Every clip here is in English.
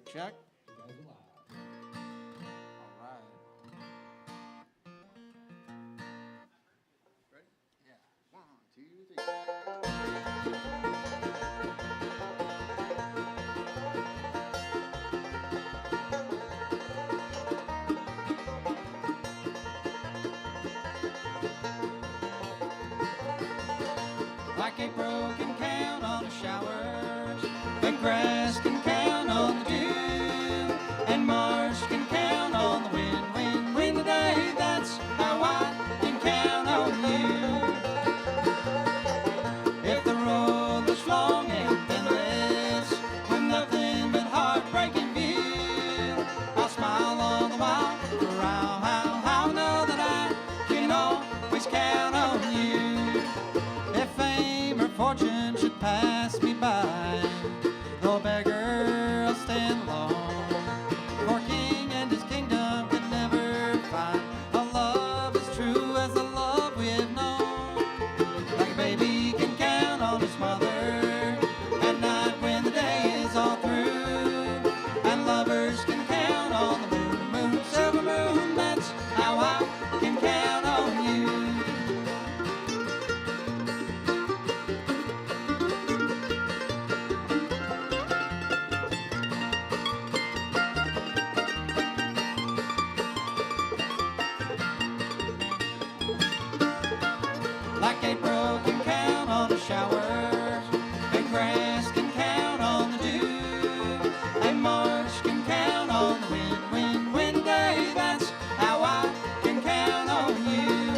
Check. All right. Ready? Yeah. 1, 2, 3. Like April can count on the showers, and grass can count on the dew, and March can count on the wind, wind, wind today. That's how I can count on you. If the road looks long and endless, with nothing but heartbreaking view, I'll smile all the while, for I'll know that I can always count on you. If fame or fortune should pass me by, though a beggar I'll stand alone. For king and his kingdom can never find a love as true as the love we've known. Like a baby can count on his mother at night when the day is all through, and lovers can count on the moon, moon, silver moon. That's how I can count on you. Like April can count on the showers, and grass can count on the dew, and March can count on the wind, wind, wind day. That's how I can count on you.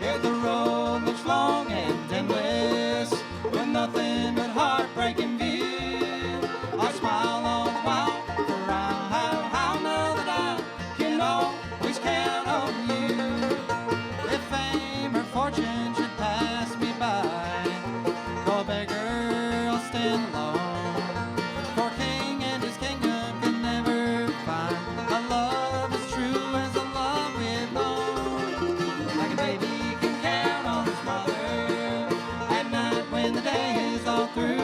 If the road looks long and endless, with nothing but heartbreaking view, I smile all the while, for I'll know that I can always count on you. If fame or fortune should pass me by, though a beggar I'll stand alone. For king and his kingdom can never find a love as true as the love we've known. Like a baby can count on his mother at night when the day is all through,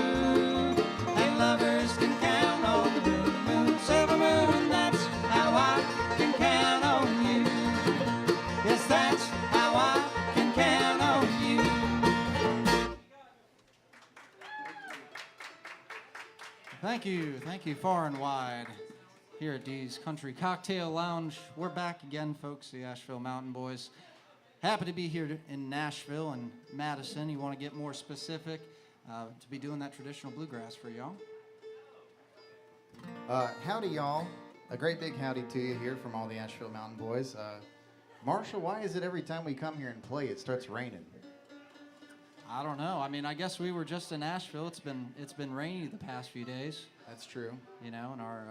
and lovers can count on the moon, moon, silver moon. That's how I can count on you. Yes, that's how I can count on you. Thank you, far and wide. Here at Dee's Country Cocktail Lounge, we're back again, folks, the Asheville Mountain Boys. Happy to be here in Nashville and Madison. You want to get more specific, to be doing that traditional bluegrass for y'all. Howdy, y'all. A great big howdy to you here from all the Asheville Mountain Boys. Marshall, why is it every time we come here and play, it starts raining? I don't know. I mean, I guess we were just in Asheville. It's been rainy the past few days. That's true. You know, and our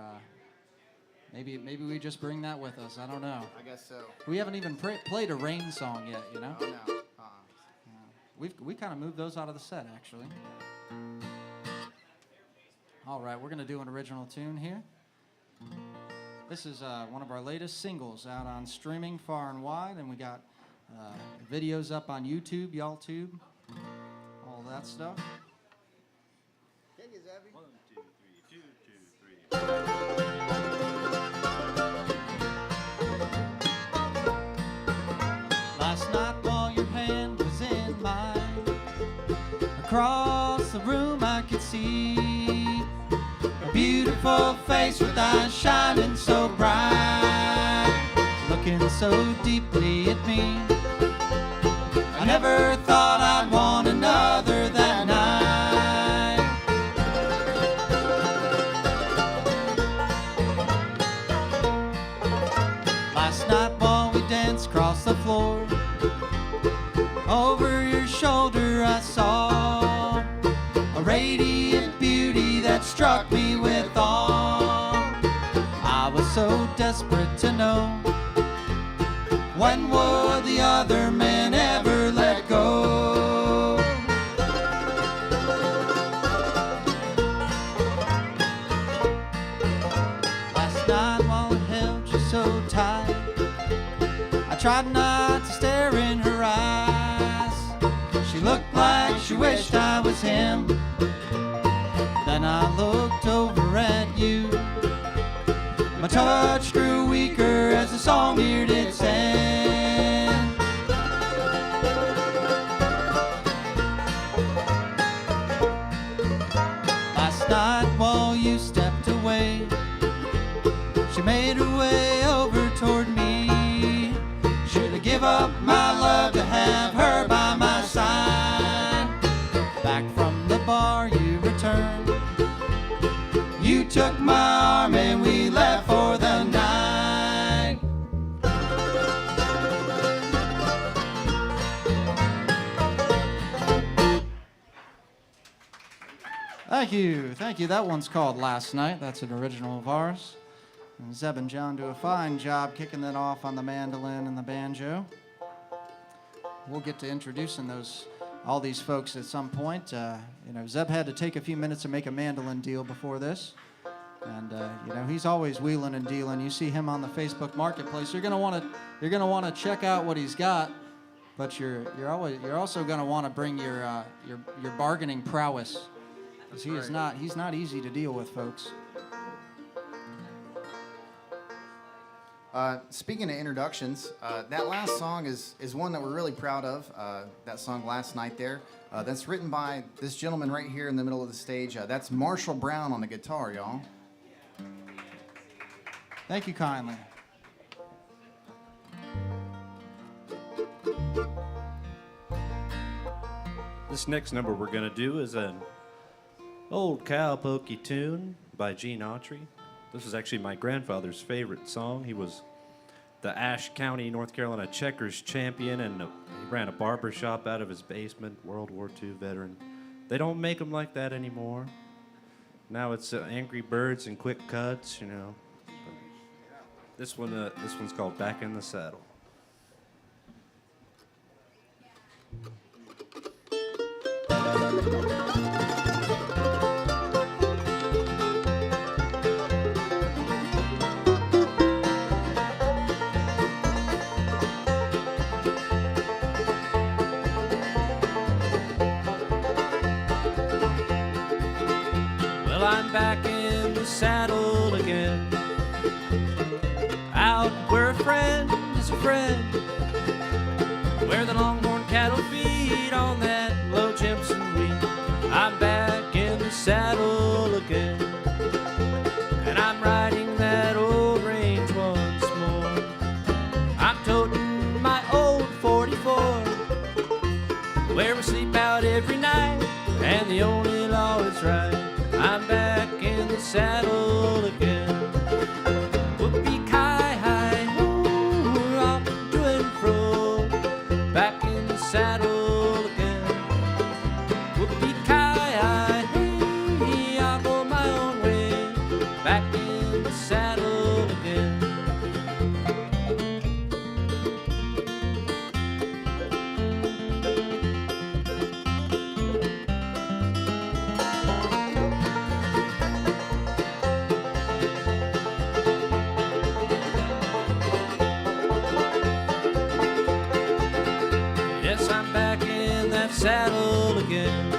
maybe we just bring that with us. I don't know. I guess so. We haven't even played a rain song yet. You know. Oh, no. We kind of moved those out of the set, actually. All right, we're gonna do an original tune here. This is one of our latest singles out on streaming far and wide, and we got videos up on YouTube, y'all tube, all that stuff. Can you, Zabby? 1, 2, 3, 2, 2, 3. Last night while your hand was in mine, across the room I could see a beautiful face with eyes shining so bright, looking so deeply at me. I never thought I'd want another that night. Last night while we danced across the floor, over your shoulder I saw a radiant beauty that struck me with awe. I was so desperate to know, when would the other man ever let go? Last night while I held you so tight, I tried not to stare in her eyes. She looked like she wished I was him. Then I looked over touch grew weaker as the song neared its end. Last night while you stepped away, she made her way over toward me. Should I give up my love to have her by my side? Back from the bar you returned. You took my arm and we left for the night. Thank you. That one's called Last Night. That's an original of ours. And Zeb and John do a fine job kicking that off on the mandolin and the banjo. We'll get to introducing all these folks at some point. Zeb had to take a few minutes to make a mandolin deal before this. And he's always wheeling and dealing. You see him on the Facebook Marketplace. You're gonna want to check out what he's got, but you're also gonna want to bring your bargaining prowess, because he's not easy to deal with, folks. Speaking of introductions, that last song is one that we're really proud of. That song Last Night there. That's written by this gentleman right here in the middle of the stage. That's Marshall Brown on the guitar, y'all. Thank you kindly. This next number we're going to do is an old cowpokey tune by Gene Autry. This is actually my grandfather's favorite song. He was the Ashe County, North Carolina checkers champion, and he ran a barber shop out of his basement, World War II veteran. They don't make them like that anymore. Now it's Angry Birds and Quick Cuts, This one's called Back in the Saddle. Well, I'm back in the saddle again, out where a friend is a friend, where the longhorn cattle feed on that low Jimson wheat. I'm back in the saddle again, and I'm riding that old range once more. I'm toting my old 44, where we sleep out every night, and the only law is right. I'm back in the saddle again. Whoopee-ki-hi, ooh, rock to and fro. Back in the saddle again. Whoopee-ki-hi, hey, I'll go my own way. Back in the saddle again. Yes, I'm back in that saddle again,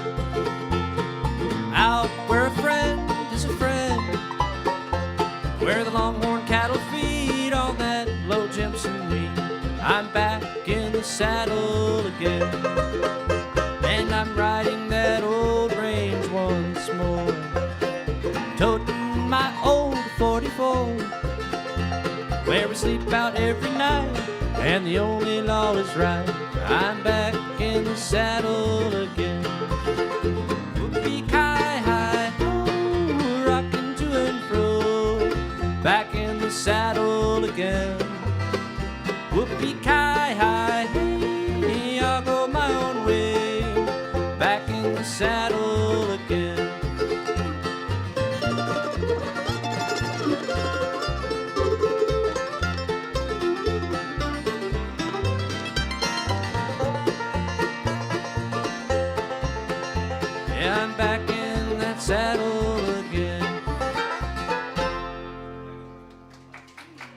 out where a friend is a friend, where the longhorn cattle feed on that low Jimson wheat. I'm back in the saddle again, and I'm riding that old range once more, toting my old 44, where we sleep out every night, and the only law is right. I'm back in the saddle again. Whoopee-ki-hi, ooh, rocking to and fro. Back in the saddle again. Whoopee-ki-hi, hey, I'll go my own way. Back in the saddle again. Yeah, I'm back in that saddle again.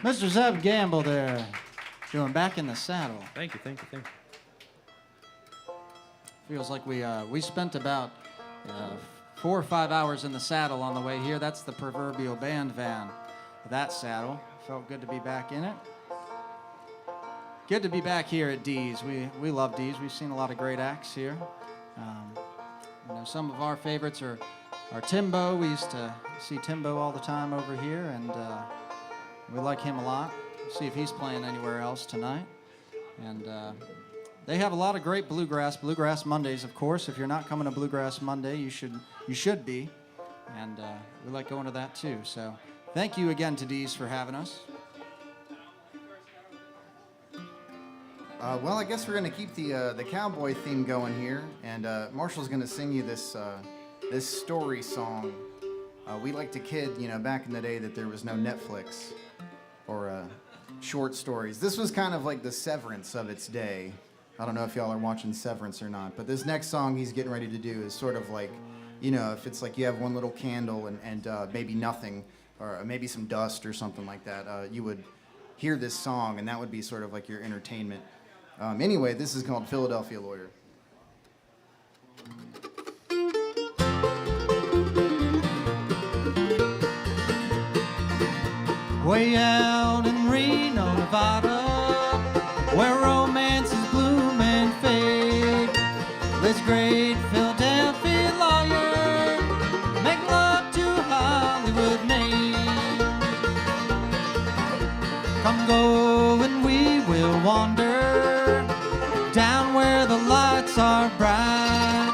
Mr. Zeb Gamble there, doing Back in the Saddle. Thank you. Feels like we spent about 4 or 5 hours in the saddle on the way here. That's the proverbial band van. that saddle. Felt good to be back in it. Good to be back here at D's. We love D's. We've seen a lot of great acts here. Some of our favorites are Timbo. We used to see Timbo all the time over here, and we like him a lot. We'll see if he's playing anywhere else tonight. And they have a lot of great Bluegrass Mondays, of course. If you're not coming to Bluegrass Monday, you should be. And we like going to that too. So thank you again to D's for having us. Well, I guess we're going to keep the cowboy theme going here, and Marshall's going to sing you this story song. We like to kid, back in the day that there was no Netflix or short stories. This was kind of like the Severance of its day. I don't know if y'all are watching Severance or not, but this next song he's getting ready to do is sort of like, if it's like you have one little candle and maybe nothing, or maybe some dust or something like that, you would hear this song, and that would be sort of like your entertainment. Anyway, this is called Philadelphia Lawyer. Way out in Reno, Nevada, where romance is bloom and fade, this great Philadelphia lawyer make love to a Hollywood maid. Come go and we will wander down where the lights are bright.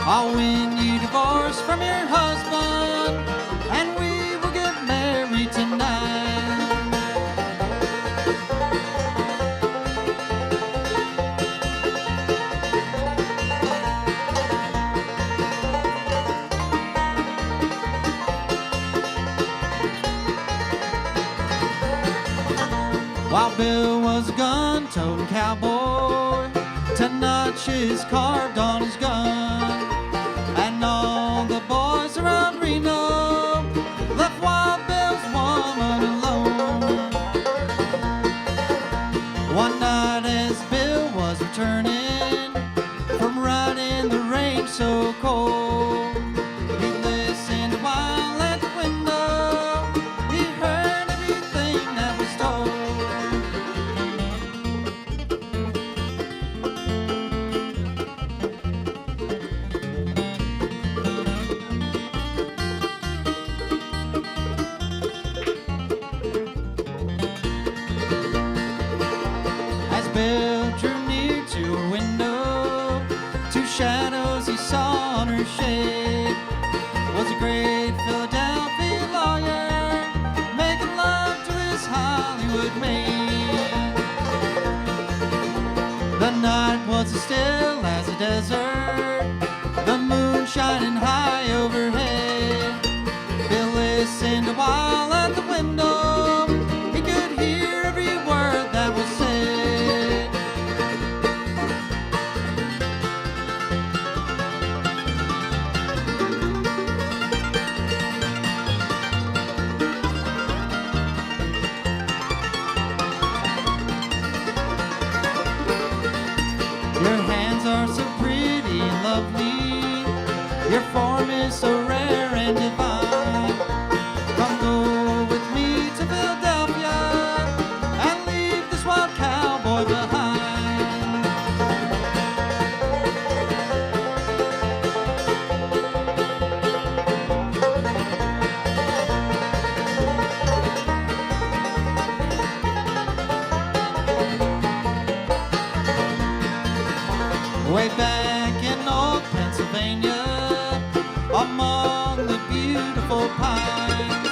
I'll win you divorce from your husband, and we will get married tonight. While Bill was a gun-toting cowboy, 10 notches carved on his gun, and all the boys around Reno left Wild Bill's woman alone. One night as Bill was returning from riding the range so cold, he listened while at the window he heard everything that was told. Bill drew near to her window, two shadows he saw on her shade. Was a great Philadelphia lawyer making love to his Hollywood maid. The night was as still as a desert, the moon shining high overhead. Bill listened a while at the window, he could hear every word that was said. Your hands are so pretty and lovely, your form is so rare and divine. Come go with me to Philadelphia and leave this wild cowboy behind. Way back in old Pennsylvania, among the beautiful pines,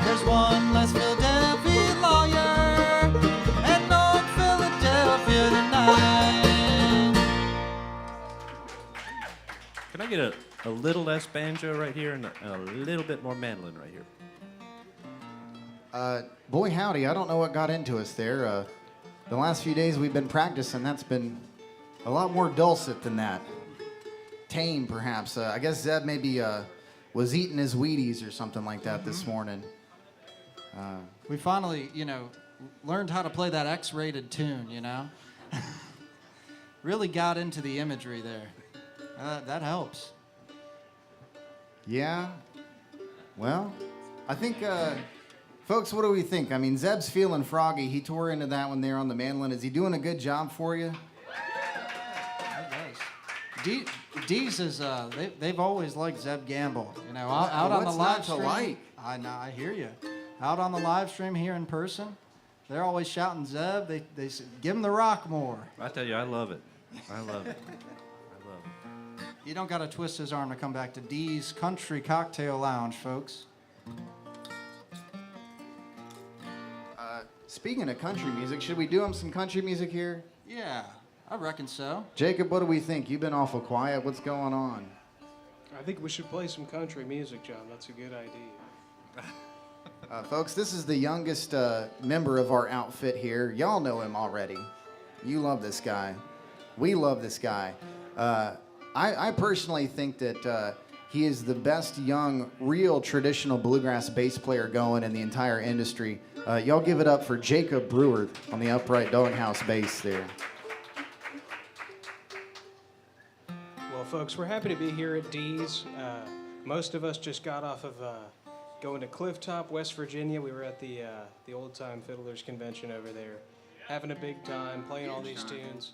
there's one less Philadelphia lawyer, and old Philadelphia tonight. Can I get a little less banjo right here and a little bit more mandolin right here? Boy, howdy, I don't know what got into us there. The last few days we've been practicing, that's been a lot more dulcet than that. Tame, perhaps. I guess Zeb maybe was eating his Wheaties or something like that this morning. We finally, learned how to play that X-rated tune, Really got into the imagery there. That helps. Yeah. Well, I think Folks, what do we think? I mean, Zeb's feeling froggy. He tore into that one there on the mandolin. Is he doing a good job for you? Deez is they've always liked Zeb Gamble. You know, out on the What's live not to stream. like? I know, I hear you. Out on the live stream here in person, they're always shouting Zeb. They say, give him the rock more. I tell you, I love it. I love it. I love it. You don't got to twist his arm to come back to Deez Country Cocktail Lounge, folks. Speaking of country music, should we do him some country music here? Yeah, I reckon so. Jacob, what do we think? You've been awful quiet. What's going on? I think we should play some country music, John. That's a good idea. Folks, this is the youngest member of our outfit here. Y'all know him already. You love this guy. We love this guy. I personally think that he is the best young, real traditional bluegrass bass player going in the entire industry. Y'all give it up for Jacob Brewer on the upright doghouse bass there. Well, folks, we're happy to be here at Deez. Most of us just got off of going to Clifftop, West Virginia. We were at the Old Time Fiddlers Convention over there, having a big time, playing all these tunes.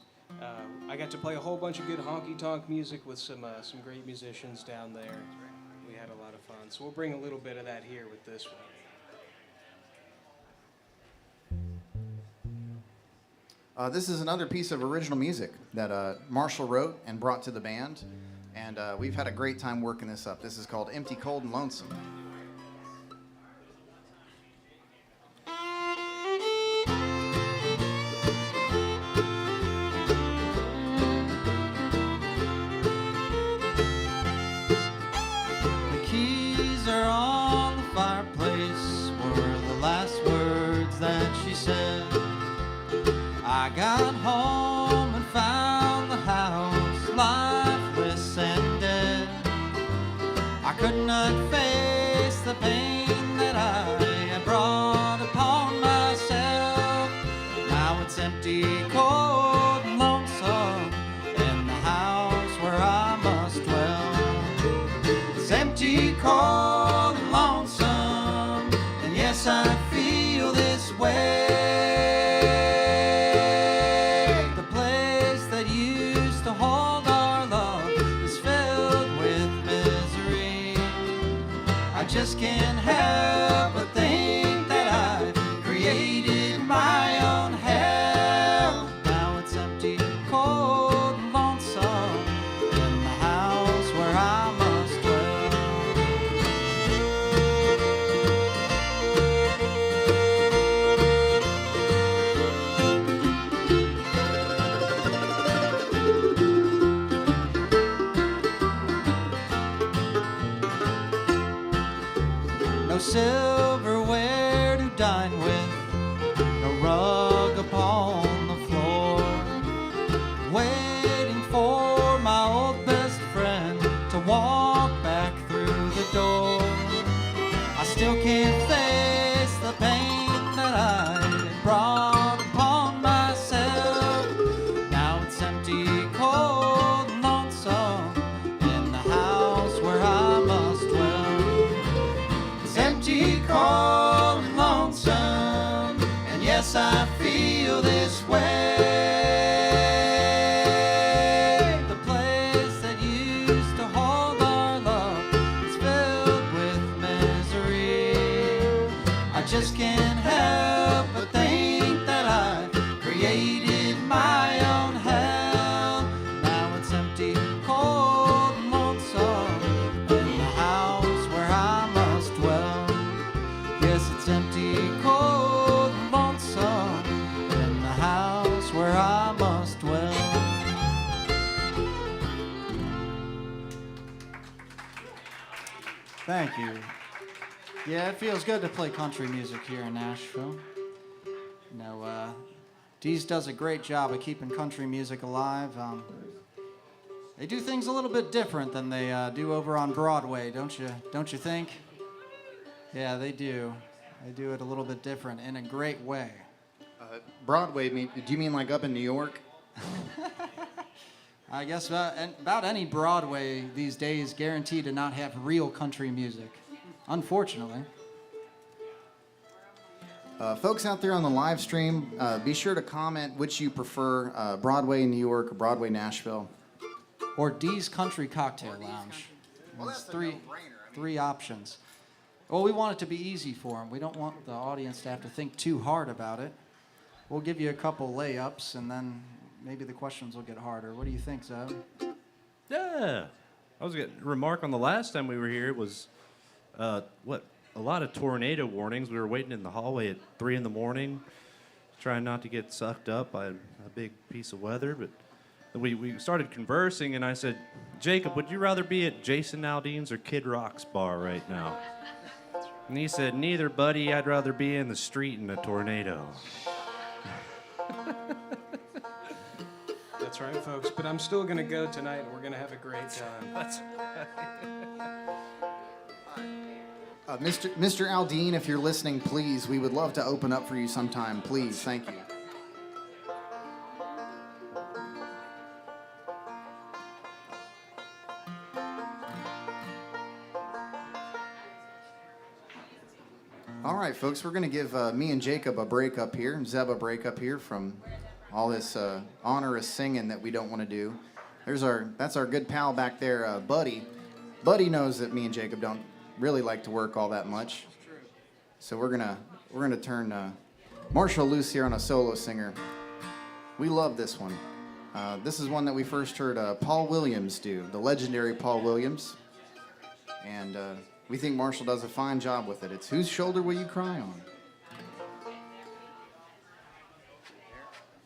I got to play a whole bunch of good honky-tonk music with some great musicians down there. We had a lot of fun. So we'll bring a little bit of that here with this one. This is another piece of original music that Marshall wrote and brought to the band, and we've had a great time working this up. This is called Empty, Cold, and Lonesome. The keys are on the fireplace were the last words that she said. I got home and found the house lifeless and dead. I could not face the pain that I had brought upon myself. Now it's empty, cold, and lonesome in the house where I must dwell. It's empty, cold, and lonesome, and yes, I feel this way. Just can't help but think that I've created my own hell. Now it's empty, cold, and lonesome in the house where I must no silverware to dine with, no rug upon the floor, waiting for my old best friend to walk back through the door. I still can't face the pain that I brought upon myself. Now it's empty, cold, and lonesome in the house where I must dwell. Empty, cold, and lonesome, and yes, I feel this way. The place that used to hold our love is filled with misery. I just can't help but think that I've created my own hell. Now it's empty, cold, and lonesome in the house where I must dwell. Yes, it's empty, cold, and lonesome in the house where I must dwell. Thank you. Yeah, it feels good to play country music here in Asheville. You know, Deez does a great job of keeping country music alive. They do things a little bit different than they do over on Broadway, don't you think? Yeah, they do. They do it a little bit different in a great way. Broadway, do you mean like up in New York? I guess about any Broadway these days guaranteed to not have real country music, unfortunately. Folks out there on the live stream, be sure to comment which you prefer, Broadway New York or Broadway Nashville. Or Dee's Country Cocktail Lounge. Well, There's that's a no-brainer. three options. Well, we want it to be easy for them. We don't want the audience to have to think too hard about it. We'll give you a couple layups, and then maybe the questions will get harder. What do you think, Zeb? Yeah. I was going to remark on the last time we were here, it was, a lot of tornado warnings. We were waiting in the hallway at 3 in the morning, trying not to get sucked up by a big piece of weather. But we started conversing, and I said, Jacob, would you rather be at Jason Aldean's or Kid Rock's bar right now? And he said, neither, buddy. I'd rather be in the street in a tornado. That's right, folks. But I'm still going to go tonight, and we're going to have a great time. That's Mr. Aldean, if you're listening, please, we would love to open up for you sometime. Please, thank you. All right, folks, we're going to give me and Jacob a break up here, and Zeb a break up here from all this onerous singing that we don't want to do. That's our good pal back there, Buddy. Buddy knows that me and Jacob don't really like to work all that much. So we're gonna turn Marshall loose here on a solo singer. We love this one. This is one that we first heard Paul Williams do, the legendary Paul Williams. And we think Marshall does a fine job with it. It's Whose Shoulder Will You Cry On?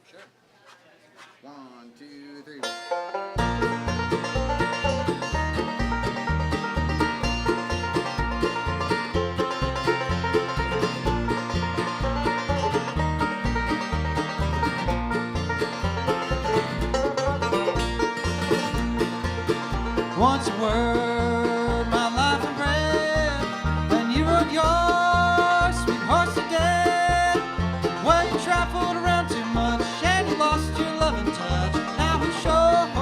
Sure. 1, 2, 3. Once a word, my life and bread, and you rode your sweet horse to death. Well, you traveled around too much, and you lost your loving touch. Now who showed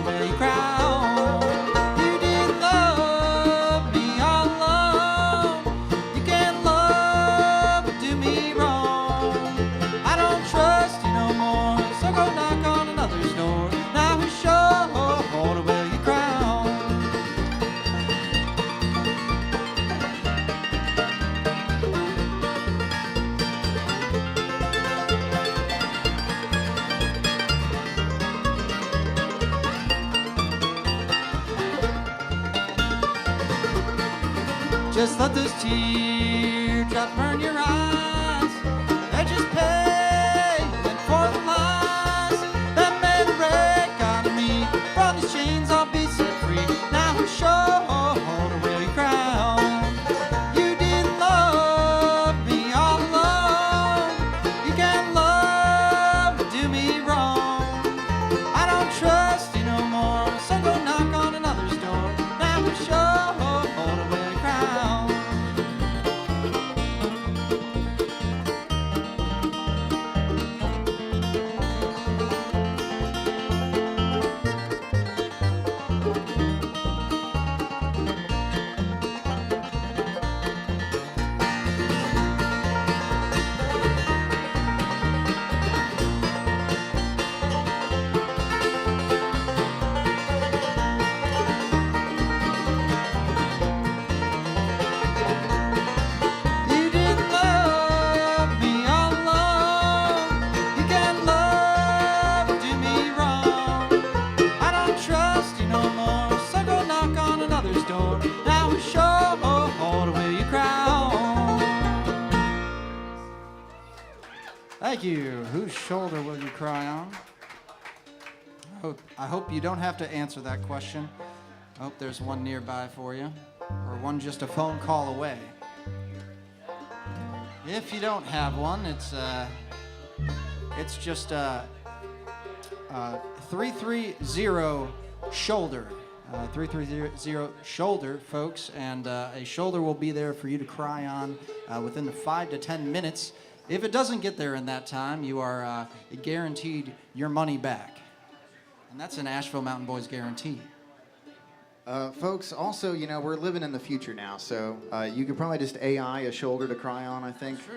will you cry on? You didn't love me all along. You can't love but do me wrong. I don't trust you no more, so go knock on another's door. Now who showed will you cry on? Just let those teardrops burn your eyes. They're just payment for the lies that made a wreck out of me. From these chains I'll be set free. Now whose shoulder will you cry on? You didn't love me all along. You can't love but do me wrong. I don't trust you no more, so go knock on another's door. Now whose shoulder will you cry on? You didn't love me all along. You can't love but do me wrong. I don't trust you no more, so go knock on another's door. Now whose shoulder will you cry on? Thank you. Whose shoulder will you cry on? I hope you don't have to answer that question. I hope there's one nearby for you, or one just a phone call away. If you don't have one, it's just 330 shoulder. 330 shoulder, folks, and a shoulder will be there for you to cry on within the 5 to 10 minutes. If it doesn't get there in that time, you are guaranteed your money back. And that's an Asheville Mountain Boys guarantee. Folks, also, you know, we're living in the future now, so you could probably just AI a shoulder to cry on, I think. Sure.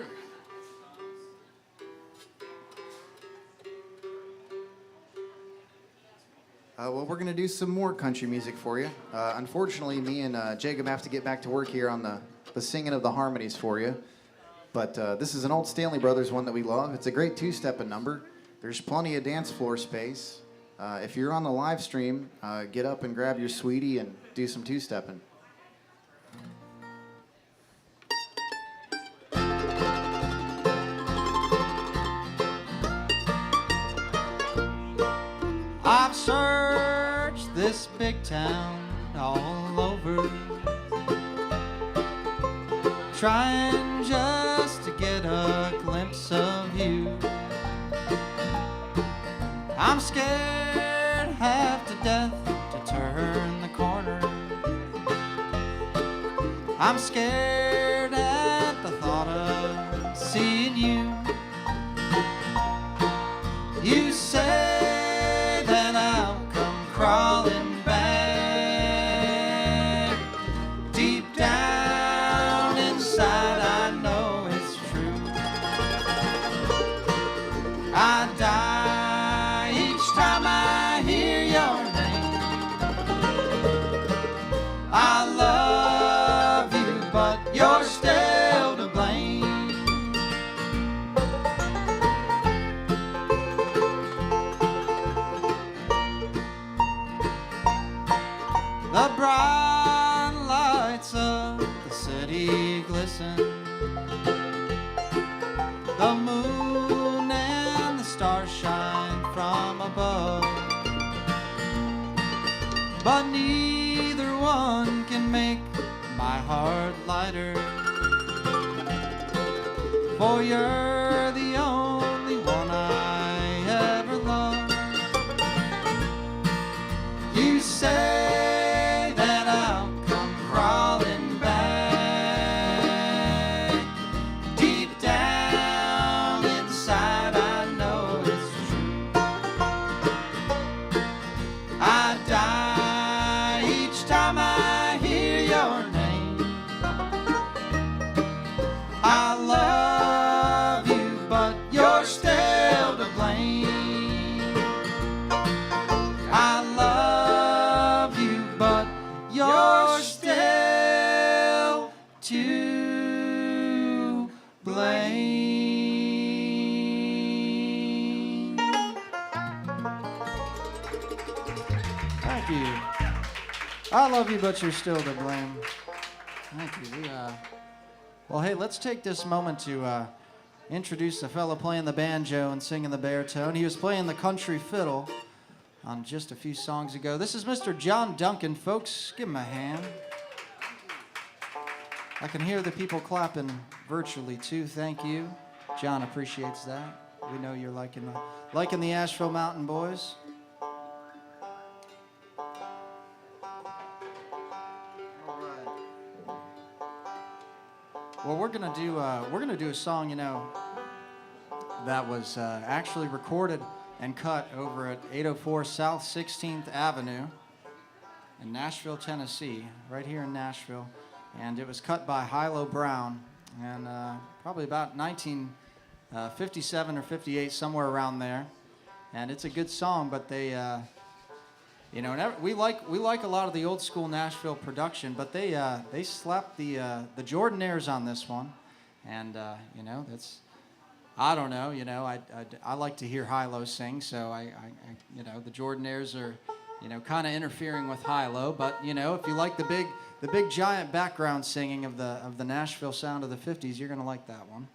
Well, we're going to do some more country music for you. Unfortunately, me and Jacob have to get back to work here on the singing of the harmonies for you. But this is an old Stanley Brothers one that we love. It's a great two-stepping number. There's plenty of dance floor space. If you're on the live stream, get up and grab your sweetie and do some two-stepping. I've searched this big town all over, trying just to get a glimpse of you. I'm scared half to death to turn the corner. I'm scared at the thought of seeing you. You say crawling back. Deep down inside I know it's true. I die each time I hear your name. I love you, but you're still to blame. The bright lights of the city glisten. The moon and the stars shine from above. But neither one can make my heart lighter. For you're the only one I ever loved. You say I love you, but you're still to blame. Thank you. Well, hey, let's take this moment to introduce a fellow playing the banjo and singing the baritone. He was playing the country fiddle on just a few songs ago. This is Mr. John Duncan, folks. Give him a hand. I can hear the people clapping virtually, too. Thank you. John appreciates that. We know you're liking the Asheville Mountain Boys. Well, we're gonna do a song, you know, that was actually recorded and cut over at 804 South 16th Avenue in Nashville, Tennessee, right here in Nashville, and it was cut by Hilo Brown, and probably about 1957 or 58, somewhere around there, and it's a good song, but they. You know, we like a lot of the old school Nashville production, but they slapped the Jordanaires on this one, and you know, that's, I don't know, you know, I like to hear Hilo sing, so I you know, the Jordanaires are, you know, kind of interfering with Hilo, but you know, if you like the big giant background singing of the Nashville sound of the 50s, you're gonna like that one.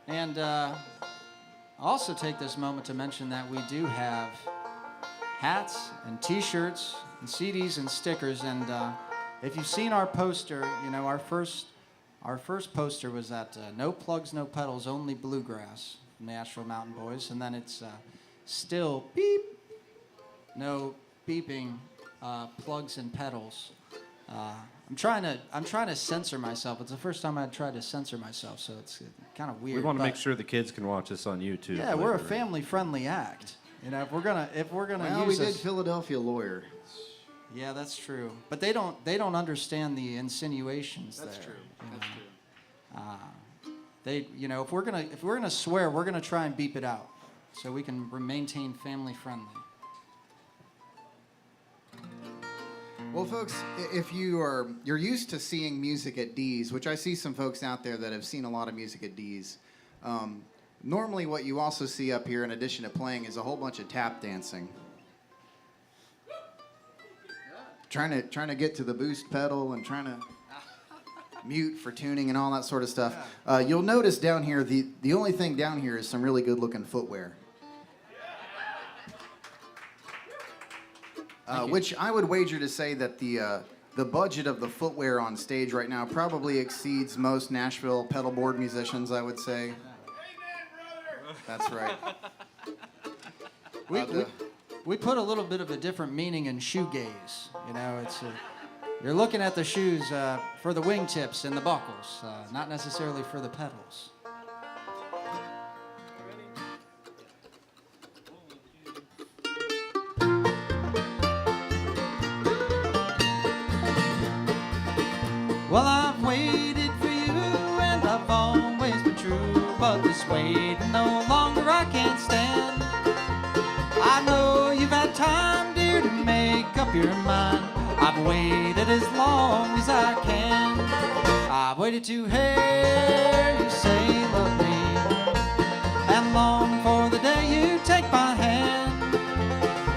And I'll also take this moment to mention that we do have hats and T-shirts and CDs and stickers. And if you've seen our poster, you know, our first poster was that no plugs, no pedals, only bluegrass from the Asheville Mountain Boys. And then it's still beep, no beeping, plugs and pedals. I'm trying to censor myself. It's the first time I've tried to censor myself, so it's kind of weird. We want to make sure the kids can watch this on YouTube. Yeah, we're a family-friendly act. You know, if we're gonna well, use we did Philadelphia Lawyer. Yeah, that's true. But they don't understand the insinuations that's there. True. You That's know? true. They, you know, if we're gonna swear, we're gonna try and beep it out, so we can maintain family friendly. Well, folks, if you're used to seeing music at D's, which I see some folks out there that have seen a lot of music at D's, normally what you also see up here, in addition to playing, is a whole bunch of tap dancing. Trying to get to the boost pedal and trying to mute for tuning and all that sort of stuff. You'll notice down here, the only thing down here is some really good-looking footwear. Which I would wager to say that the budget of the footwear on stage right now probably exceeds most Nashville pedalboard musicians, I would say. That's right. We put a little bit of a different meaning in shoegaze. You know, it's you're looking at the shoes for the wingtips and the buckles, not necessarily for the pedals. Well, I've waited for you and I've always been true, but this waiting no longer I can't stand. I know you've had time, dear, to make up your mind. I've waited as long as I can. I've waited to hear you say you love me, and long for the day you take my hand.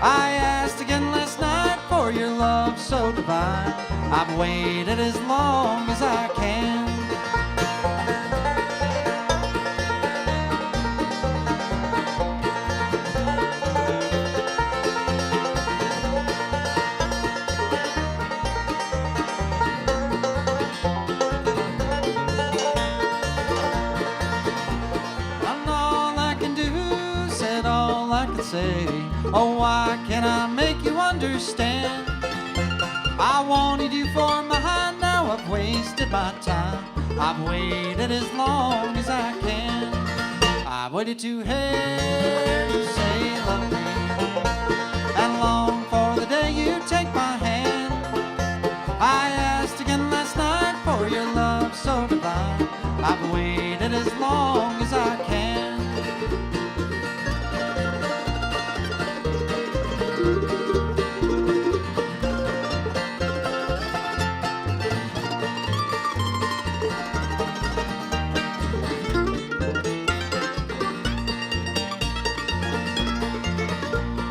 I asked again last night for your love so divine. I've waited as long as I can. And all I can do, said all I can say. Oh, why can't I make you understand? I wanted you for mine, now I've wasted my time. I've waited as long as I can. I've waited to hear you say you love me, and long for the day you take my hand. I asked again last night for your love so divine. I've waited as long as I can.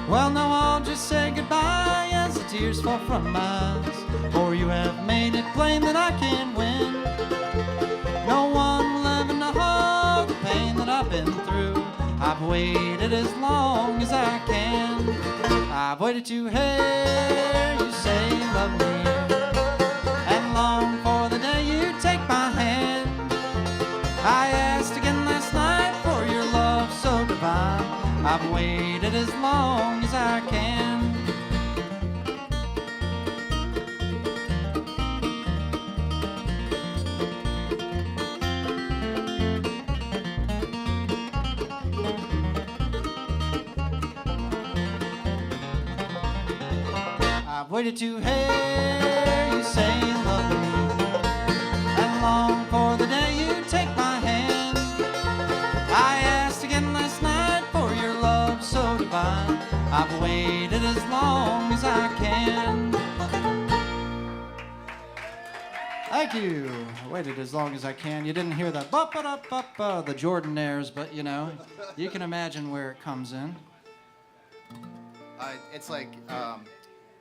Well, now I'll just say goodbye as the tears fall from my eyes, for you have made it plain that I can't win. No one will ever know the pain that I've been through. I've waited as long as I can. I've waited to hear you say you love me, and long for the day you take my hand. I asked again last night for your love so divine. I've waited as long as I can. I've waited to hear you say you love me, and long for the day you take my hand. I asked again last night for your love so divine. I've waited as long as I can. Thank you. I waited as long as I can. You didn't hear the ba-ba-da-ba-ba, the Jordanaires, but you know, you can imagine where it comes in. It's like,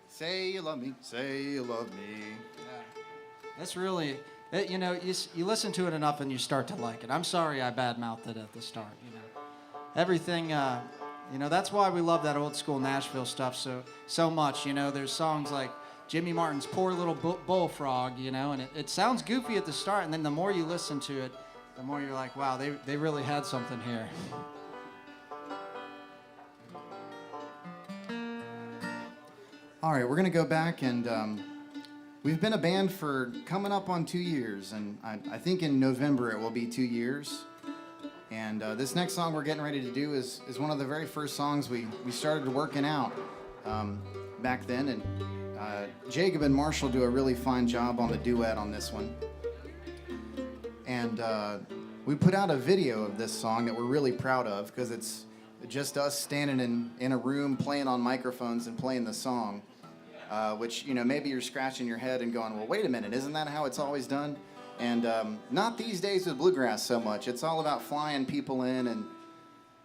say you love me, say you love me. It's really, you know, you listen to it enough and you start to like it. I'm sorry I badmouthed it at the start, you know. Everything, you know, that's why we love that old school Nashville stuff so much. You know, there's songs like Jimmy Martin's Poor Little Bullfrog, you know, and it sounds goofy at the start, and then the more you listen to it, the more you're like, wow, they really had something here. All right, we're going to go back, and we've been a band for coming up on 2 years, and I think in November it will be 2 years. And this next song we're getting ready to do is one of the very first songs we started working out back then, and Jacob and Marshall do a really fine job on the duet on this one. And we put out a video of this song that we're really proud of because it's just us standing in a room playing on microphones and playing the song, which, you know, maybe you're scratching your head and going, well, wait a minute, isn't that how it's always done? And not these days with bluegrass so much. It's all about flying people in and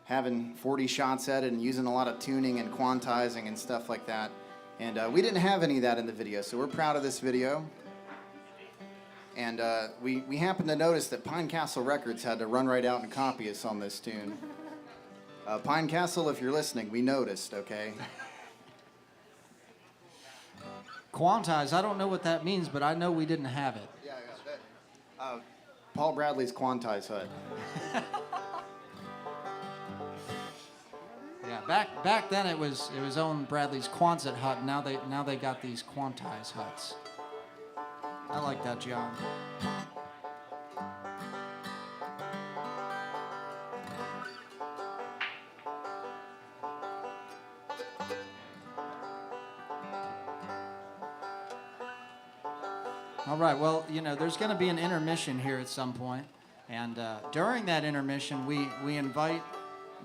having 40 shots at it and using a lot of tuning and quantizing and stuff like that. And we didn't have any of that in the video, so we're proud of this video. And we happened to notice that Pine Castle Records had to run right out and copy us on this tune. Pine Castle, if you're listening, we noticed, okay? Quantize, I don't know what that means, but I know we didn't have it. Yeah, Paul Bradley's Quantize Hut. Yeah, back then it was on Bradley's Quonset hut. Now they got these Quantize huts. I like that, John. All right, well, you know, there's going to be an intermission here at some point, and during that intermission, we invite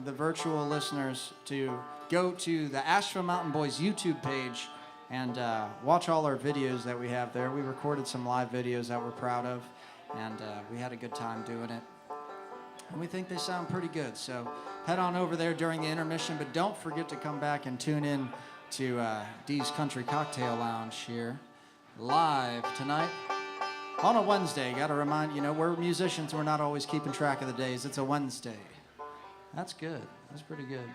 the virtual listeners to go to the Asheville Mountain Boys YouTube page and watch all our videos that we have there. We recorded some live videos that we're proud of, and we had a good time doing it. And we think they sound pretty good, so head on over there during the intermission, but don't forget to come back and tune in to Dee's Country Cocktail Lounge here, live tonight on a Wednesday. Got to remind, you know, we're musicians, we're not always keeping track of the days. It's a Wednesday. That's good. That's pretty good.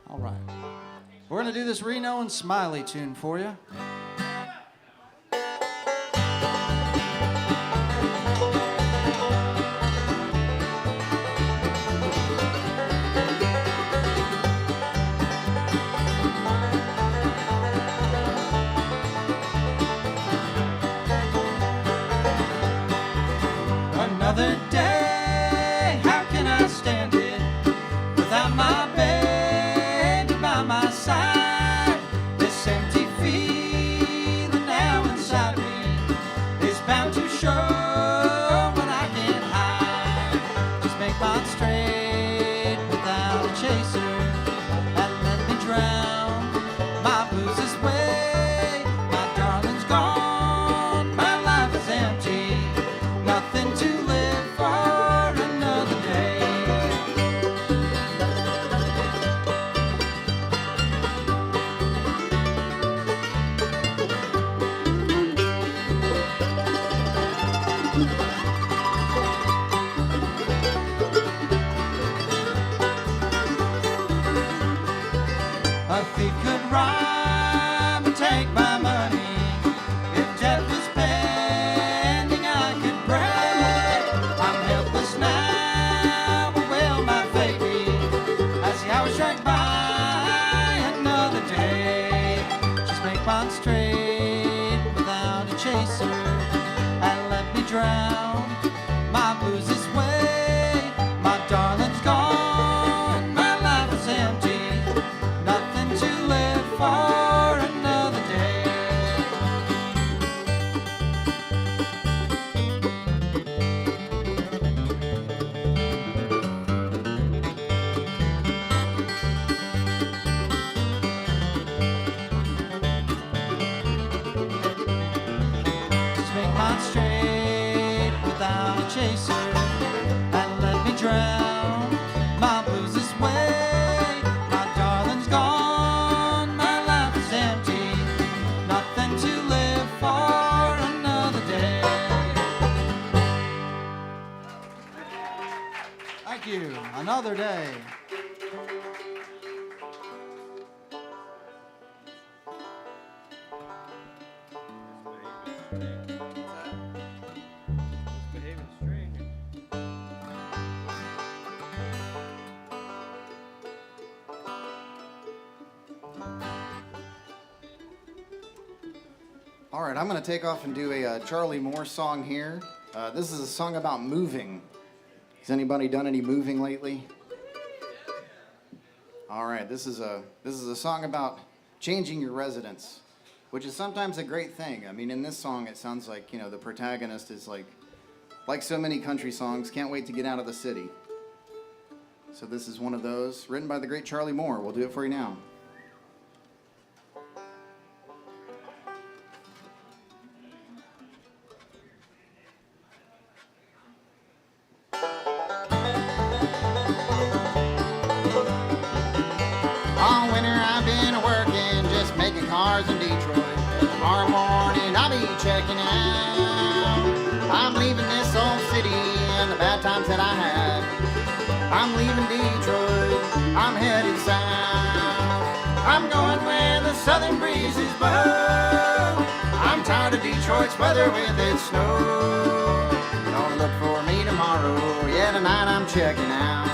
All right. We're going to do this Reno and Smiley tune for you. Another day, how can I stand it without my baby by my side? This empty feeling now inside me is bound to show what I can't hide. Just make mine straight without a chaser and let me drown my blues this way. My darling's gone, my life is empty, nothing to live for another day. A thief could rob and take my money. If death was pending, I could pray. I'm helpless now, but will my fate be as the hours drag by another day? Just make mine straight without a chaser and let me drown my blues this way. My darling's gone, my life is empty, nothing to live for another day. Just make mine straight without a chaser and let me drown my blues this way. My darling's gone, my life is empty, nothing to live for another day. Thank you. Another day. All right, I'm going to take off and do a Charlie Moore song here. This is a song about moving. Has anybody done any moving lately? All right, this is a song about changing your residence. which is sometimes a great thing. I mean, in this song, it sounds like, the protagonist is like so many country songs, can't wait to get out of the city. So this is one of those, written by the great Charlie Moore. We'll do it for you now. All winter I've been working, just making cars in Detroit. Tomorrow morning I'll be checking out. I'm leaving this old city and the bad times that I had. I'm leaving Detroit, I'm headed south. I'm going where the southern breezes blow. I'm tired of Detroit's weather with its snow. Don't look for me tomorrow, yeah, tonight I'm checking out.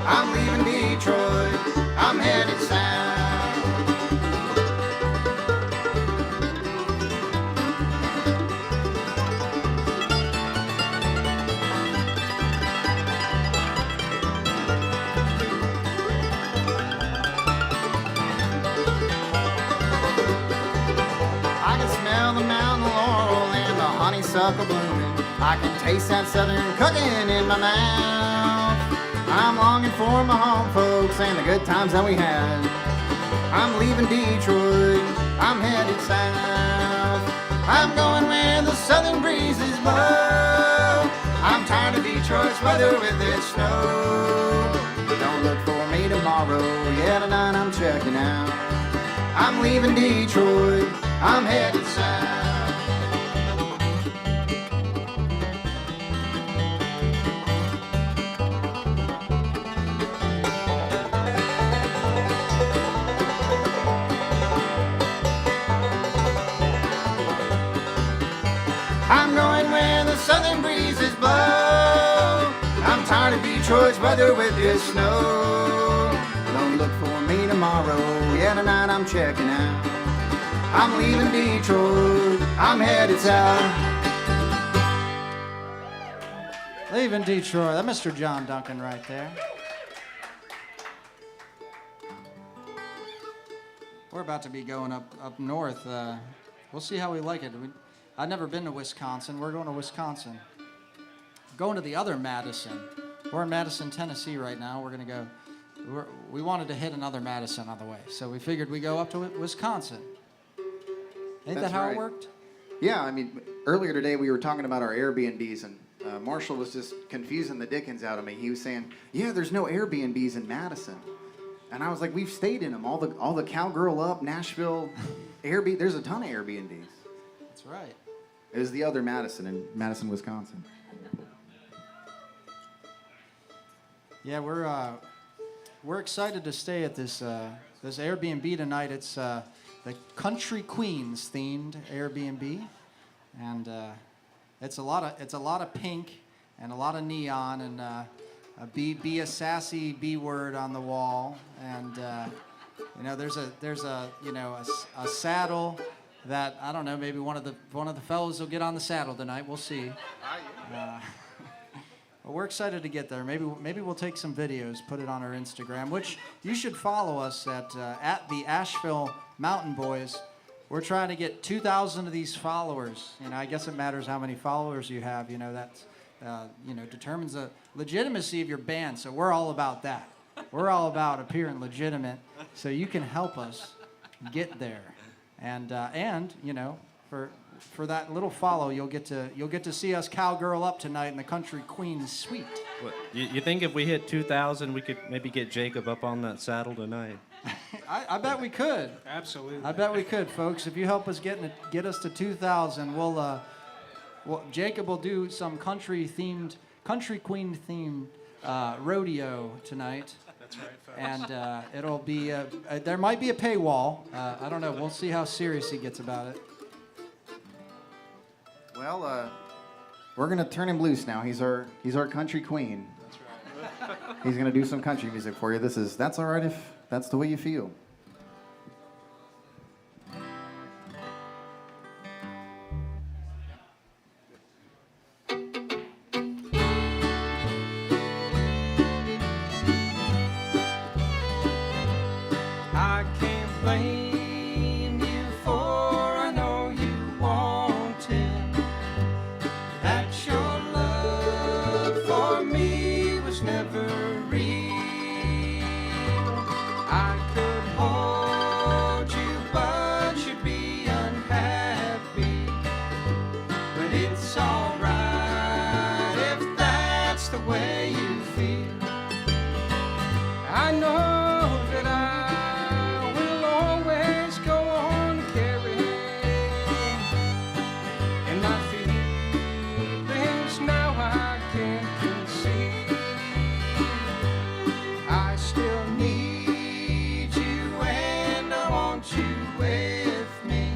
I'm leaving Detroit, I'm headed south. I can smell the mountain laurel and the honeysuckle blooming. I can taste that southern cooking in my mouth. I'm longing for my home folks and the good times that we had. I'm leaving Detroit, I'm headed south. I'm going where the southern breezes blow. I'm tired of Detroit's weather with its snow. Don't look for me tomorrow, yeah, tonight I'm checking out. I'm leaving Detroit, I'm headed south. I'm going where the southern breezes blow. I'm tired of Detroit's weather with its snow. Don't look for me tomorrow, yeah, tonight I'm checking out. I'm leaving Detroit, I'm headed south. Leaving Detroit. That's Mr. John Duncan right there. We're about to be going up north. We'll see how we like it. I've never been to Wisconsin. We're going to Wisconsin. Going to the other Madison. We're in Madison, Tennessee right now. We're going to go. We wanted to hit another Madison on the way, so we figured we'd go up to Wisconsin. Ain't That's that how right. it worked? Yeah, I mean, earlier today we were talking about our Airbnbs, and Marshall was just confusing the dickens out of me. He was saying, yeah, there's no Airbnbs in Madison. And I was like, we've stayed in them. All the Cowgirl Up, Nashville, Airbnb. There's a ton of Airbnbs. That's right. It was the other Madison in Madison, Wisconsin. Yeah, we're excited to stay at this Airbnb tonight. It's the Country Queens themed Airbnb, and it's a lot of pink and a lot of neon and be a sassy B word on the wall, and there's a saddle that I don't know, maybe one of the fellows will get on the saddle tonight. We'll see. But we're excited to get there. Maybe we'll take some videos, put it on our Instagram, which you should follow us at the Asheville Mountain Boys. We're trying to get 2,000 of these followers. I guess it matters how many followers you have. That's determines the legitimacy of your band. So we're all about that. We're all about appearing legitimate. So you can help us get there, and for that little follow, you'll get to see us cowgirl up tonight in the Country Queens suite. What, you think if we hit 2,000, we could maybe get Jacob up on that saddle tonight? I bet we could. Absolutely. I bet we could, folks. If you help us get us to 2,000, Jacob will do some country queen themed rodeo tonight. That's right, folks. And it'll be there might be a paywall. I don't know. We'll see how serious he gets about it. Well, we're gonna turn him loose now. He's our country queen. That's right. He's gonna do some country music for you. That's all right if that's the way you feel. I can't blame you for I know that I will always go on carrying, and my feelings now I can't conceive. I still need you and I want you with me,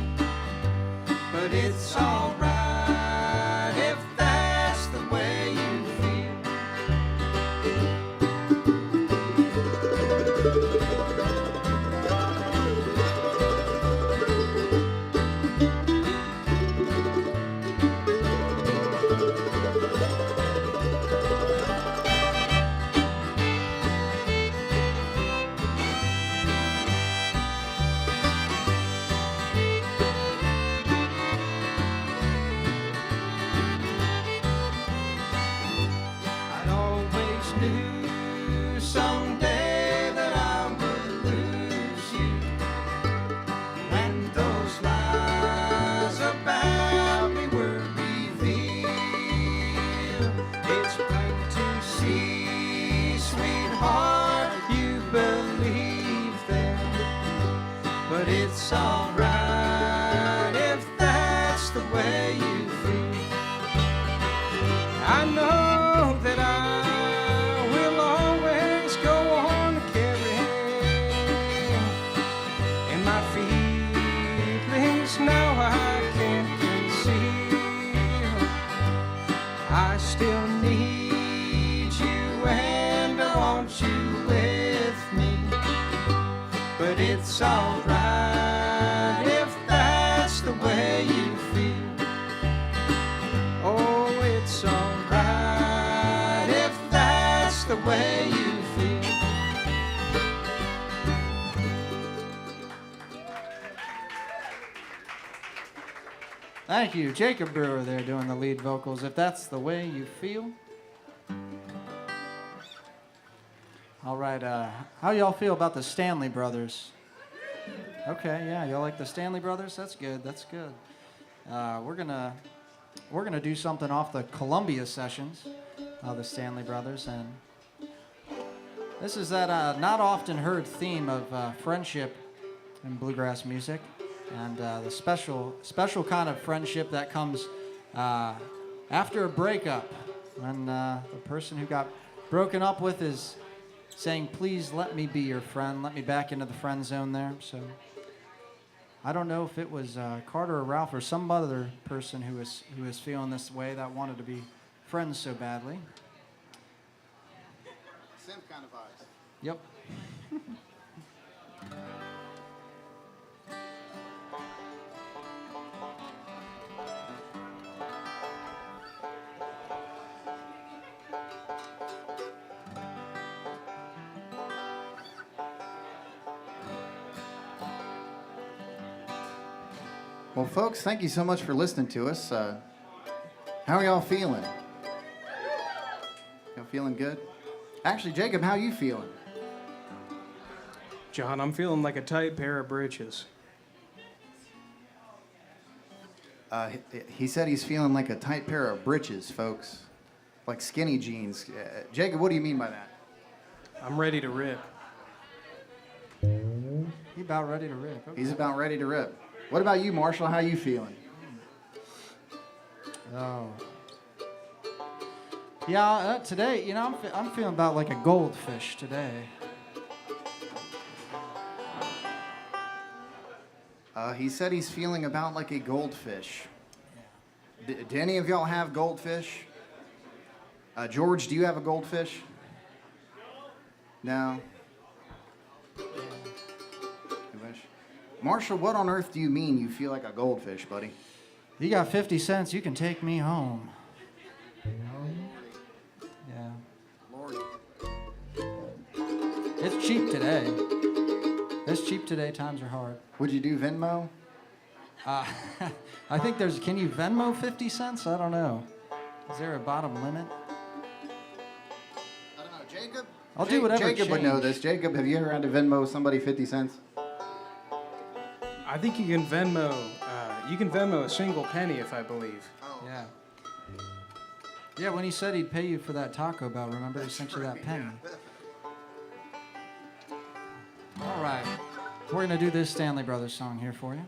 but it's alright if that's the way you feel. I always knew someday that I would lose you. When those lies about me were revealed, it's plain to see, sweetheart, you believe them. But it's alright if that's the way you feel. I know that I will always go on carrying, and my feelings now I can't conceal. I still need you and I want you with me, but it's alright if that's the way you feel. Oh, it's alright if that's the way you feel. Thank you, Jacob Brewer there doing the lead vocals. If that's the way you feel. All right, how y'all feel about the Stanley Brothers? Okay, yeah, y'all like the Stanley Brothers? That's good, that's good. We're gonna do something off the Columbia sessions of the Stanley Brothers, and this is that not often heard theme of friendship in bluegrass music, and the special kind of friendship that comes after a breakup, when the person who got broken up with is saying, "Please let me be your friend, let me back into the friend zone." There, so I don't know if it was Carter or Ralph or some other person who was feeling this way, that wanted to be friends so badly. Same kind of vibes. Yep. Well, folks, thank you so much for listening to us. How are y'all feeling? Y'all feeling good? Actually, Jacob, how you feeling? John, I'm feeling like a tight pair of breeches. He said he's feeling like a tight pair of breeches, folks. Like skinny jeans. Jacob, what do you mean by that? I'm ready to rip. He about ready to rip. Okay. He's about ready to rip. What about you, Marshall? How you feeling? Oh. Yeah, today, I'm feeling about like a goldfish today. He said he's feeling about like a goldfish. Do any of y'all have goldfish? George, do you have a goldfish? No? You wish? Marshall, what on earth do you mean you feel like a goldfish, buddy? You got 50 cents, you can take me home. Yeah. Lordy. It's cheap today. It's cheap today, times are hard. Would you do Venmo? I think can you Venmo 50 cents? I don't know. Is there a bottom limit? I don't know. Jacob? I'll do whatever Jacob would know change. this. Jacob, have you ever had to Venmo somebody 50 cents? I think you can Venmo a single penny, if I believe. Yeah. Yeah, when he said he'd pay you for that Taco Bell, remember he sent you that penny. All right. We're going to do this Stanley Brothers song here for you.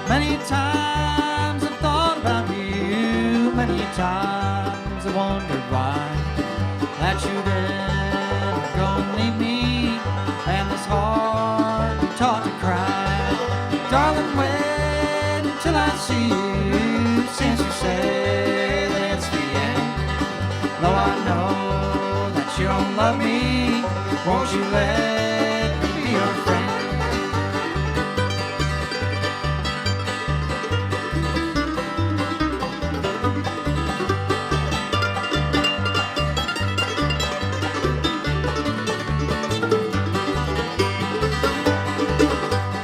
Many times I've thought about you. Many times I wondered why that you'd ever go and leave me, and this heart be taught to cry. Darling, wait until I see you, since you say that it's the end. Though I know that you don't love me, won't you let me be your friend?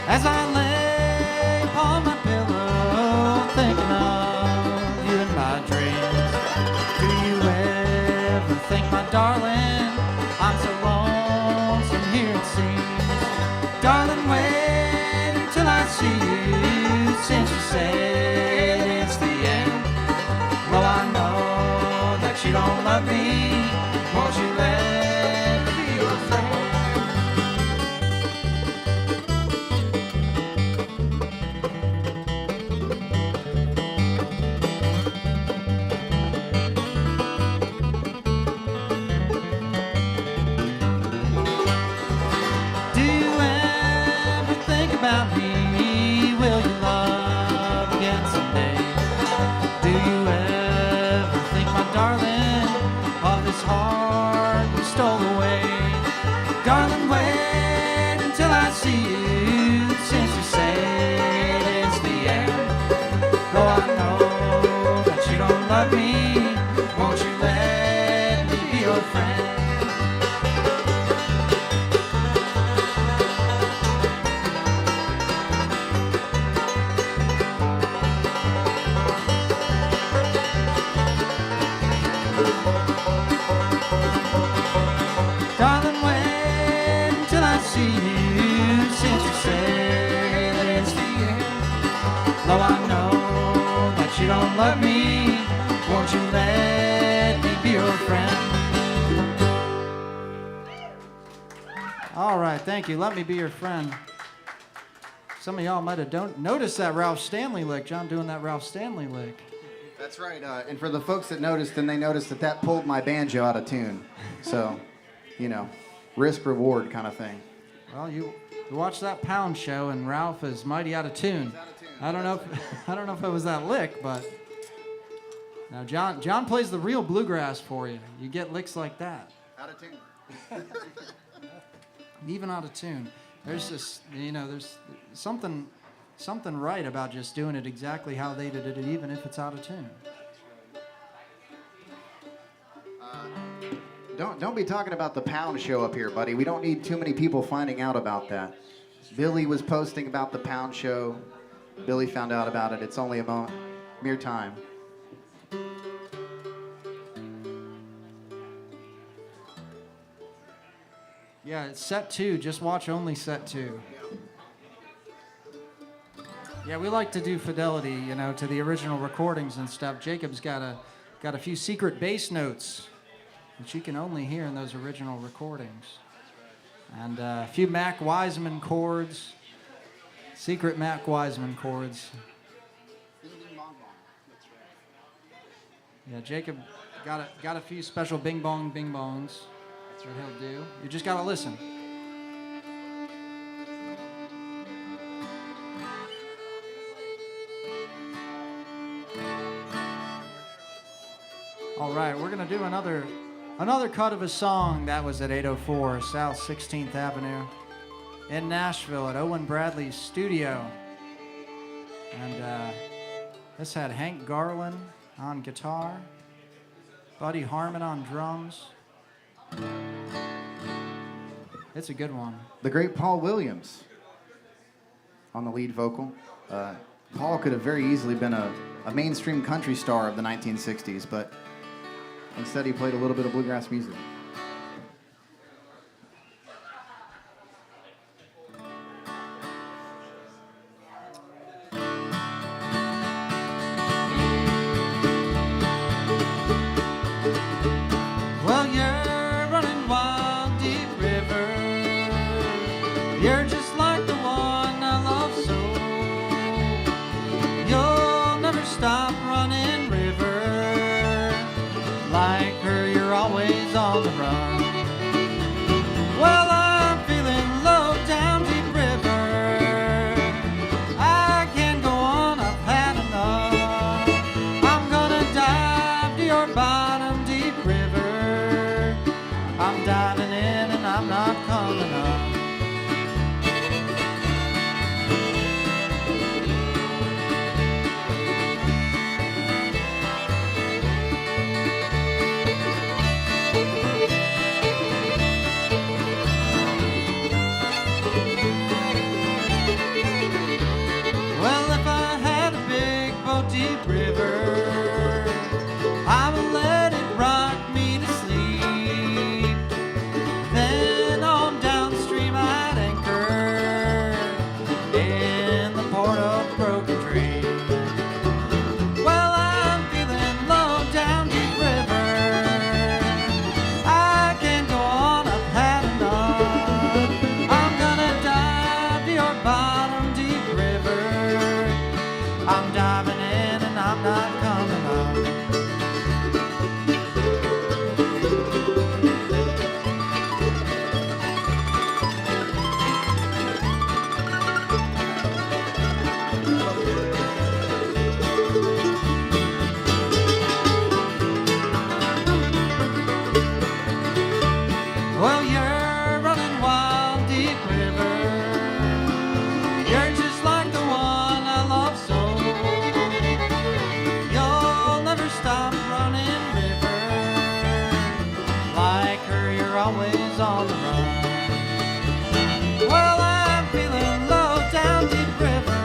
As I lay upon my pillow, thinking of you in my dreams, do you ever think, my darling, I'm so lonesome here it seems. Darling, wait until I see you, since you say it's the end. Well, I know that you don't love me, won't you let me be your friend? Do you ever think about me? Will you love again someday? Do you ever think, my darling, of this heart you stole away? Darling, wait until I see you, since you say it's the end. Though I know that you don't love me, won't you let me be your friend? Darling, wait until I see you, since you say that it's the end. Though I know that you don't love me, won't you let me be your friend? All right, thank you. Let me be your friend. Some of y'all might have don't noticed that Ralph Stanley lick. John doing that Ralph Stanley lick. That's right. And for the folks that noticed, then they noticed that that pulled my banjo out of tune. So, you know, risk reward kind of thing. Well, you watch that Pound show, and Ralph is mighty out of tune. I don't know if it was that lick, but now John plays the real bluegrass for you. You get licks like that, Out of tune. even out of tune. There's just there's something right about just doing it exactly how they did it, even if it's out of tune. Don't be talking about the Pound show up here, buddy. We don't need too many people finding out about that. Billy was posting about the Pound show. Billy found out about it. It's only a mere time. Yeah, it's set 2. Just watch only set 2. Yeah, we like to do fidelity, to the original recordings and stuff. Jacob's got a few secret bass notes that you can only hear in those original recordings, and a few Mac Wiseman chords, secret Mac Wiseman chords. Yeah, Jacob got a few special bing bongs. That's what he'll do. You just gotta listen. All right, we're gonna do another cut of a song that was at 804 South 16th Avenue in Nashville at Owen Bradley's studio. And this had Hank Garland on guitar, Buddy Harmon on drums. It's a good one. The great Paul Williams on the lead vocal. Paul could have very easily been a mainstream country star of the 1960s, but instead he played a little bit of bluegrass music. on the run. Well, I'm feeling low down deep river. I can't go on, I've had enough. I'm gonna dive to your bottom deep river. I'm diving in and I'm not coming up. Well, if I had a big boat deep river, I would let it rock me to sleep. Then on downstream I'd anchor in the port of Broken Tree. Well, I'm feeling low down deep river. I can't go on, I've had enough. I'm gonna dive to your bottom deep river. I'm diving in and I'm not coming up. Well, you're running wild, deep river. You're just like the one I love so. You'll never stop running, river. Like her, you're always on the run. Well, I'm feeling low down deep river.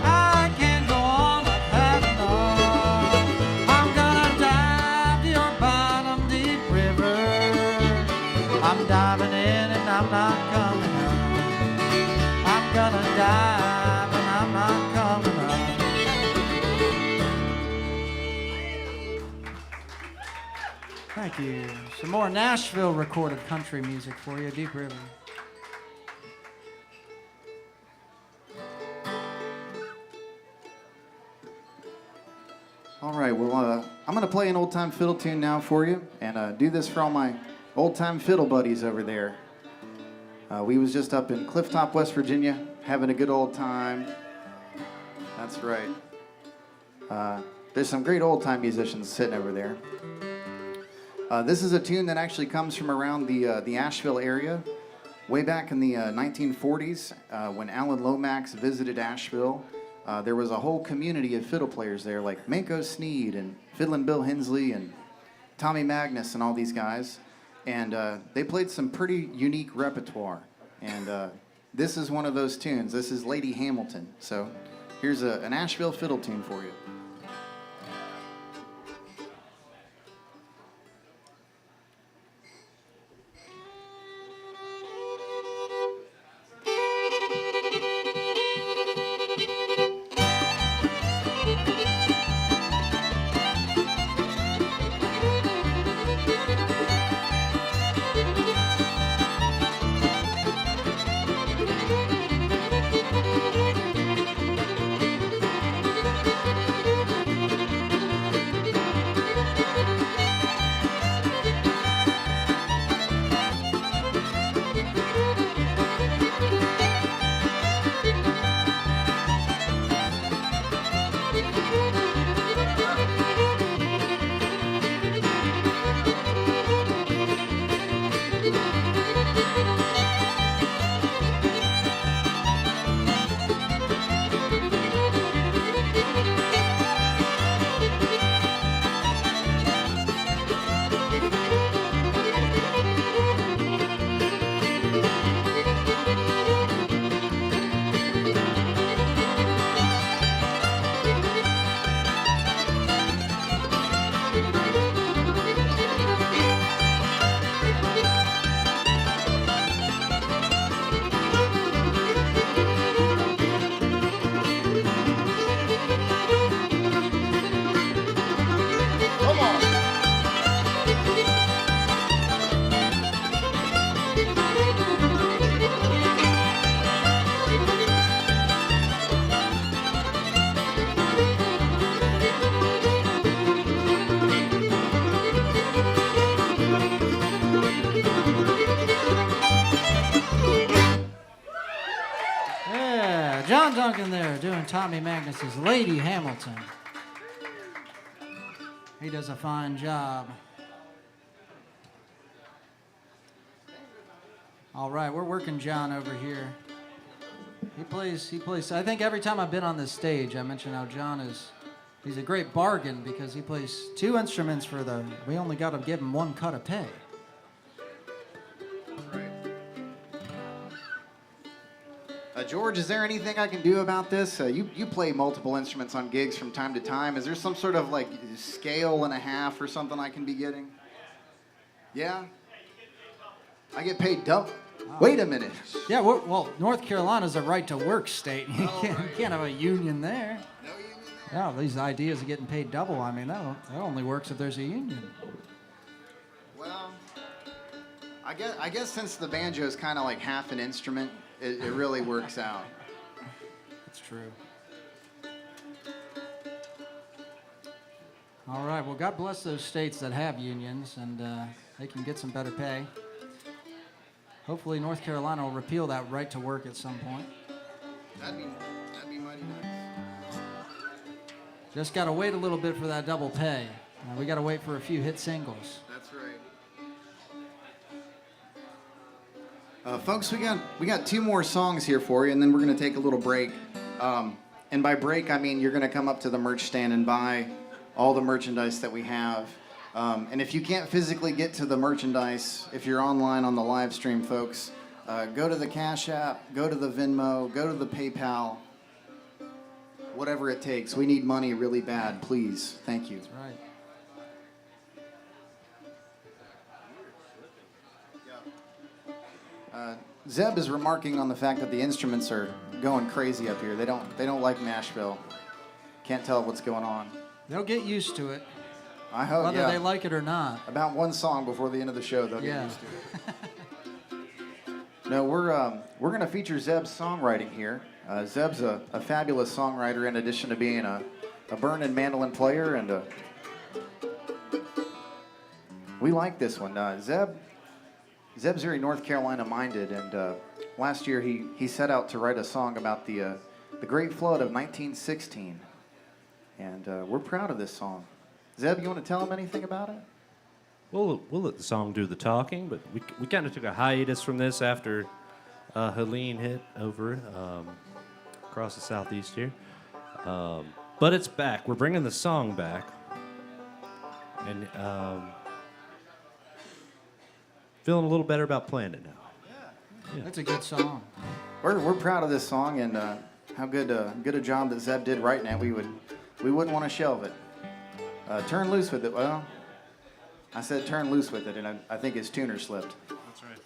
I can't go on, I've had enough. I'm gonna dive to your bottom deep river. I'm diving in and I'm not coming up. I'm gonna dive and I'm not coming up. Thank you. Some more Nashville recorded country music for you, Deep River. All right, well, I'm going to play an old-time fiddle tune now for you, and do this for all my old-time fiddle buddies over there. We was just up in Clifftop, West Virginia, having a good old time. That's right. There's some great old-time musicians sitting over there. This is a tune that actually comes from around the Asheville area. Way back in the 1940s, when Alan Lomax visited Asheville, there was a whole community of fiddle players there, like Mako Sneed and Fiddlin' Bill Hensley and Tommy Magnus and all these guys. And they played some pretty unique repertoire. And this is one of those tunes. This is Lady Hamilton. So here's an Asheville fiddle tune for you. John Duncan there doing Tommy Magnus's Lady Hamilton. He does a fine job. All right, we're working John over here. He plays, I think every time I've been on this stage, I mention how John he's a great bargain because he plays 2 instruments we only got to give him 1 cut of pay. George, is there anything I can do about this? You play multiple instruments on gigs from time to time. Is there some sort of like scale and a half or something I can be getting? Yeah? I get paid double. Wait a minute. Yeah, well, North Carolina's a right-to-work state. You can't have a union there. No union Yeah, these ideas of getting paid double, I mean, that only works if there's a union. Well, I guess since the banjo is kind of like half an instrument, it really works out. That's true. All right, well, God bless those states that have unions, and they can get some better pay. Hopefully North Carolina will repeal that right to work at some point. That'd be mighty nice. Just got to wait a little bit for that double pay. We got to wait for a few hit singles. That's right. Folks, we got 2 more songs here for you, and then we're going to take a little break. And by break, I mean you're going to come up to the merch stand and buy all the merchandise that we have. And if you can't physically get to the merchandise, if you're online on the live stream, folks, go to the Cash App, go to the Venmo, go to the PayPal, whatever it takes. We need money really bad, please. Thank you. That's right. Zeb is remarking on the fact that the instruments are going crazy up here. They don't like Nashville. Can't tell what's going on. They'll get used to it, I hope, whether yeah. they like it or not. About 1 song before the end of the show, they'll get used to it. No, we're going to feature Zeb's songwriting here. Zeb's a fabulous songwriter in addition to being a burnin' mandolin player, and we like this one. Zeb's very North Carolina minded, and last year he set out to write a song about the Great Flood of 1916, and we're proud of this song. Zeb, you want to tell him anything about it? We'll let the song do the talking, but we kind of took a hiatus from this after Helene hit over across the southeast here. But it's back. We're bringing the song back, and feeling a little better about playing it now. That's a good song. We're proud of this song, and how good a job that Zeb did writing it. We wouldn't want to shelve it. Turn loose with it. Well, I said turn loose with it, and I think his tuner slipped. That's right.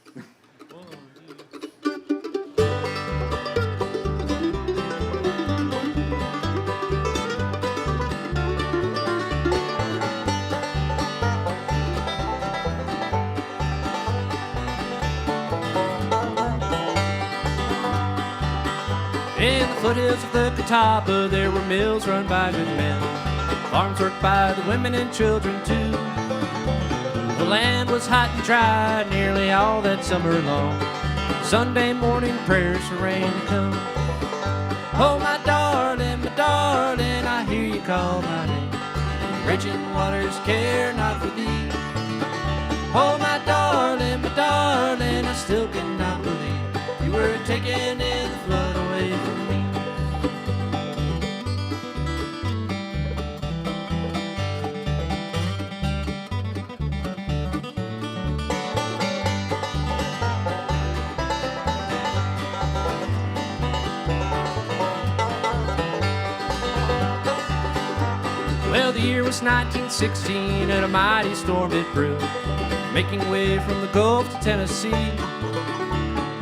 In the foothills of the Catawba, there were mills run by good men, farms worked by the women and children too. The land was hot and dry nearly all that summer long. Sunday morning prayers for rain to come. Oh, my darling, I hear you call my name. Raging waters care not for thee. Oh, my darling, I still cannot believe you were taken in the flood away from me. Well, the year was 1916 and a mighty storm it brewed, making way from the Gulf to Tennessee.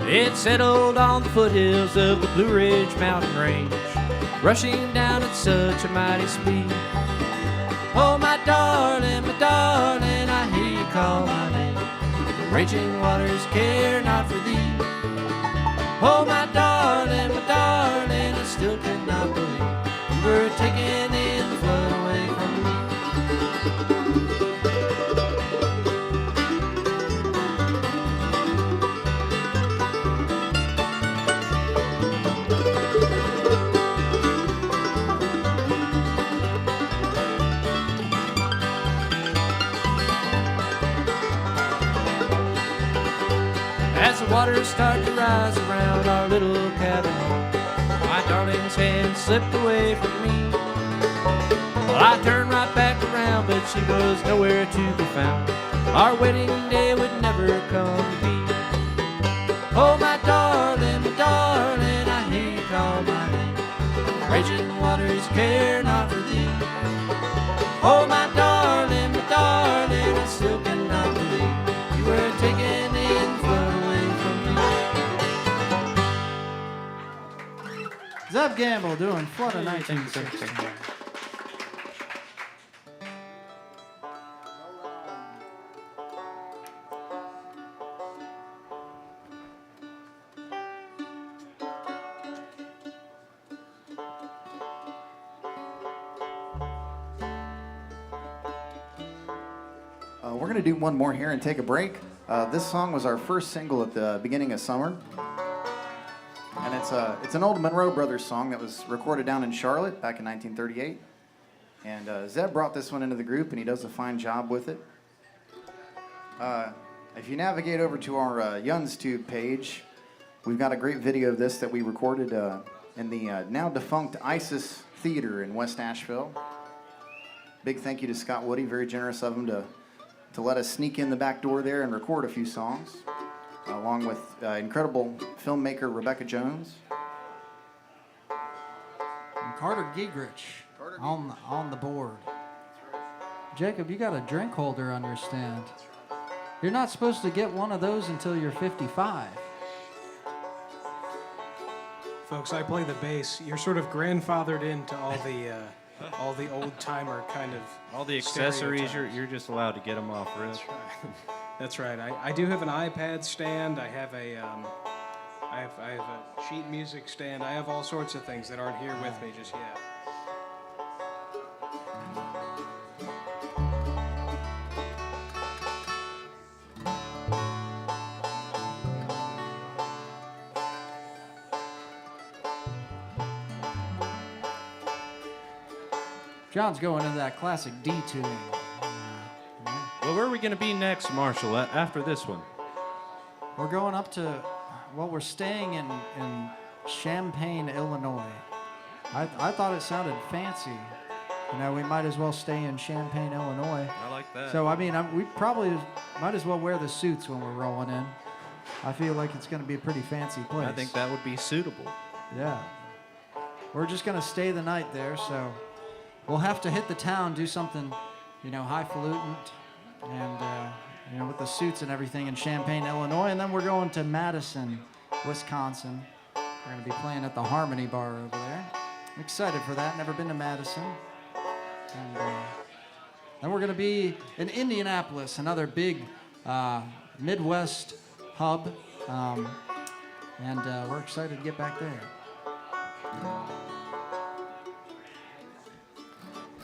It settled on the foothills of the Blue Ridge mountain range, rushing down at such a mighty speed. Oh, my darling, I hear you call my name. The raging waters care not for thee. Oh, my darling, I still cannot believe you were taken in the flood away from me. the waters start to rise around our little cabin home. My darling's hand slipped away from me. Well, I turned right back around, but she was nowhere to be found. Our wedding day would never come to be. Oh, my darling, I hear you call my name. Raging waters care not for thee. Oh, my darling, I still cannot believe you were taken in flood away from me. Zeb Gamble doing Flood of 1916. We're going to do one more here and take a break. This song was our first single at the beginning of summer. And it's an old Monroe Brothers song that was recorded down in Charlotte back in 1938. And Zeb brought this one into the group, and he does a fine job with it. If you navigate over to our YunsTube page, we've got a great video of this that we recorded in the now defunct ISIS Theater in West Asheville. Big thank you to Scott Woody, very generous of him to let us sneak in the back door there and record a few songs, along with incredible filmmaker Rebecca Jones. And Carter Giegrich on the board. Jacob, you got a drink holder on your stand. You're not supposed to get one of those until you're 55. Folks, I play the bass. You're sort of grandfathered into all the old timer kind of All the accessories, stereotypes. you're just allowed to get them off rip. That's right. That's right. I do have an iPad stand. I have a sheet music stand. I have all sorts of things that aren't here with me just yet. John's going into that classic D tuning. Well, where are we going to be next, Marshall, after this one? We're going up to, well, we're staying in Champaign, Illinois. I thought it sounded fancy. You know, we might as well stay in Champaign, Illinois. I like that. So, I mean, we probably might as well wear the suits when we're rolling in. I feel like it's going to be a pretty fancy place. I think that would be suitable. Yeah. We're just going to stay the night there, so we'll have to hit the town, do something, you know, highfalutin, and, you know, with the suits and everything in Champaign, Illinois. And then we're going to Madison, Wisconsin. We're going to be playing at the Harmony Bar over there. I'm excited for that. Never been to Madison. And then we're going to be in Indianapolis, another big Midwest hub. And we're excited to get back there.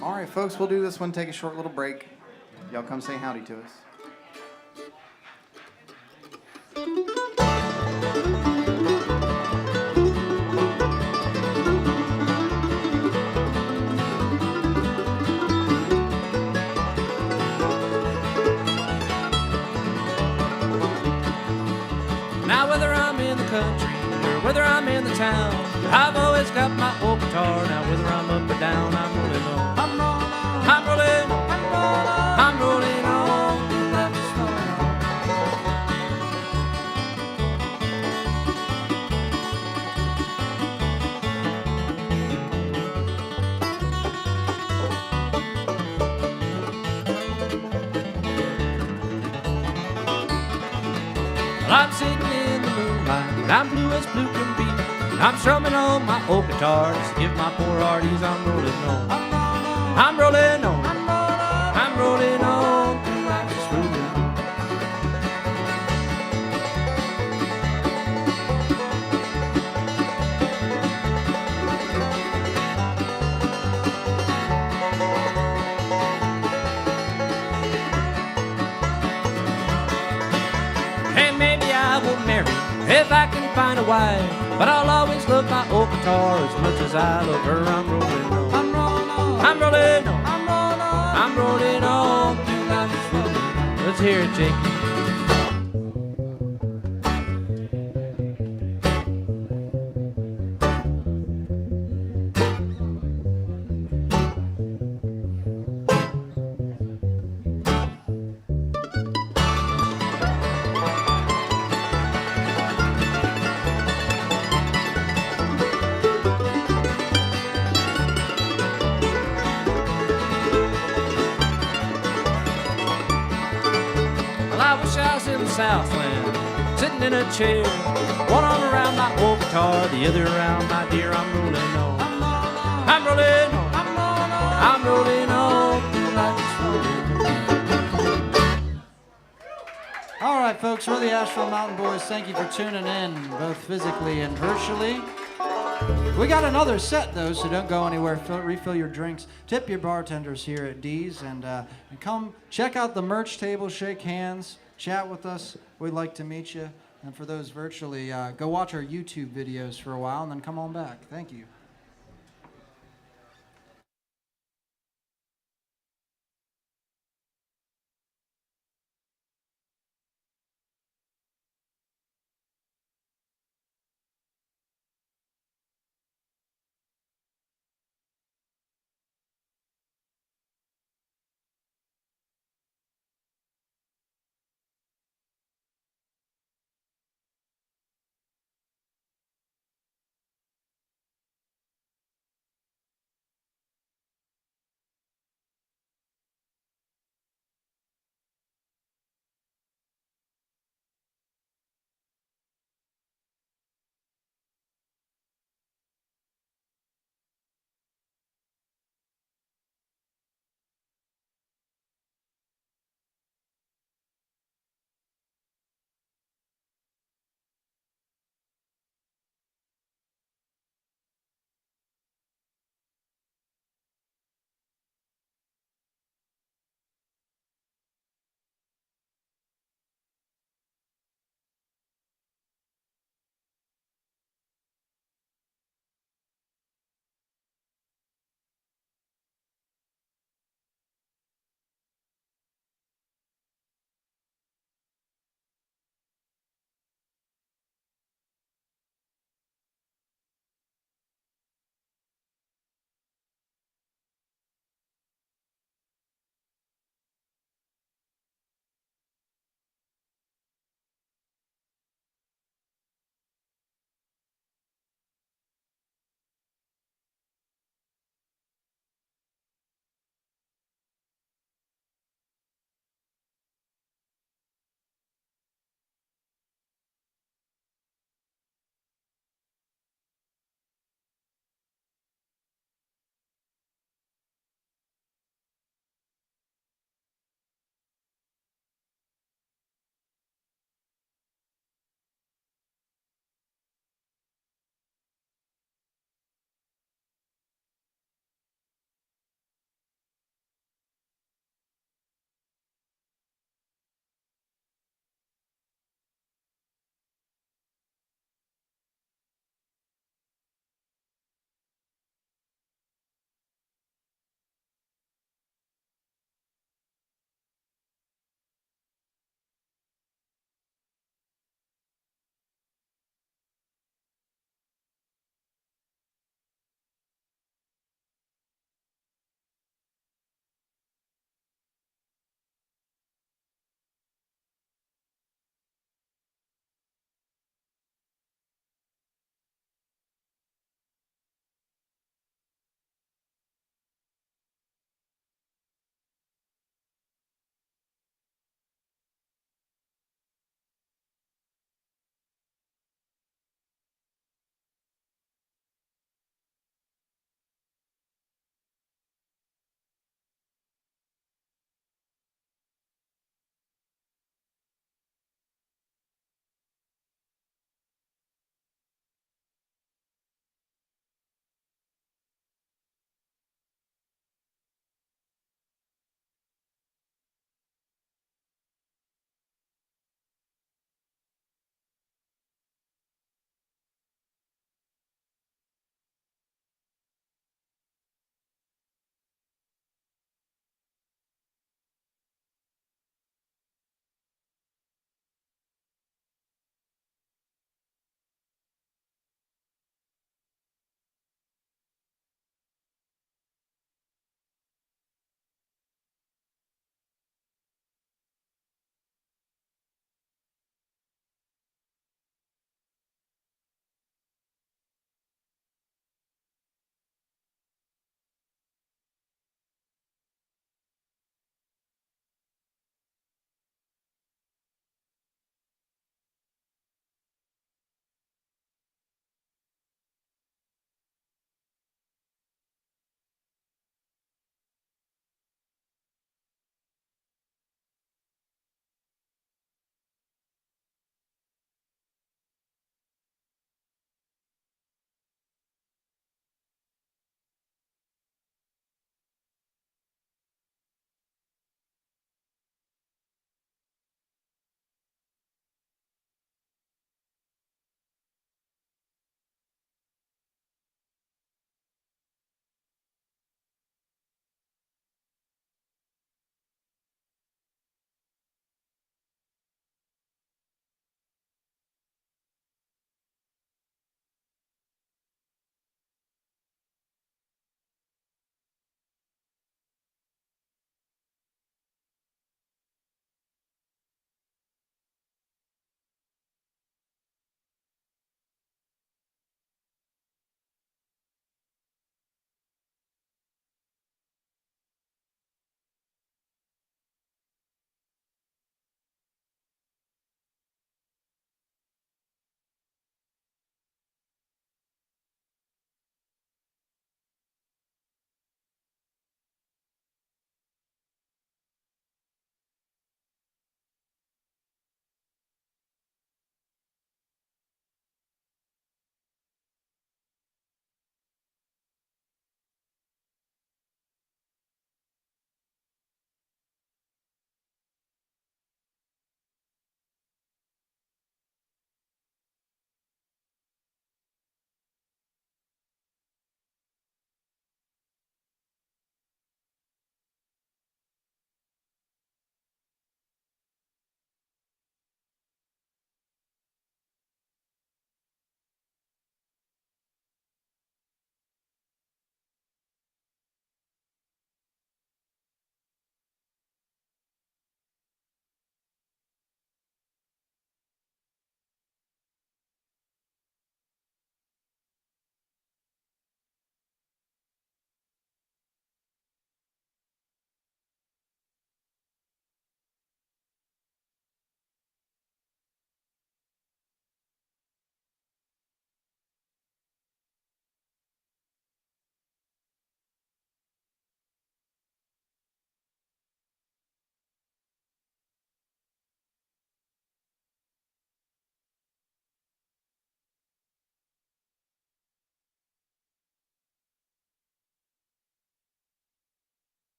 All right, folks, we'll do this one, take a short little break. Y'all come say howdy to us. Now whether I'm in the country or whether I'm in the town, I've always got my old guitar. Now whether I'm up or down, I'm rolling on. I'm rolling on. Life is rolling on. Well, I'm sitting in the moonlight, and I'm blue as blue can be. I'm strumming on my old guitar, just give my poor hearties. I'm rolling on. I'm rolling on. I'm rolling on through life, just rolling on. Hey, maybe I won't marry if I can find a wife, but I'll always love my old guitar as much as I love her. I'm rolling on. I'm rolling on. I'm rolling on through life, just rolling on. Let's hear it, Jake. I wish I was in the Southland, sitting in a chair, one arm around my old guitar, the other around my dear. I'm rolling on. I'm rolling on. I'm rolling on. Feel like it's rolling. All right, folks, we're the Asheville Mountain Boys. Thank you for tuning in, both physically and virtually. We got another set, though, so don't go anywhere. Refill your drinks. Tip your bartenders here at D's, and come check out the merch table, shake hands, chat with us. We'd like to meet you. And for those virtually, go watch our YouTube videos for a while, and then come on back. Thank you.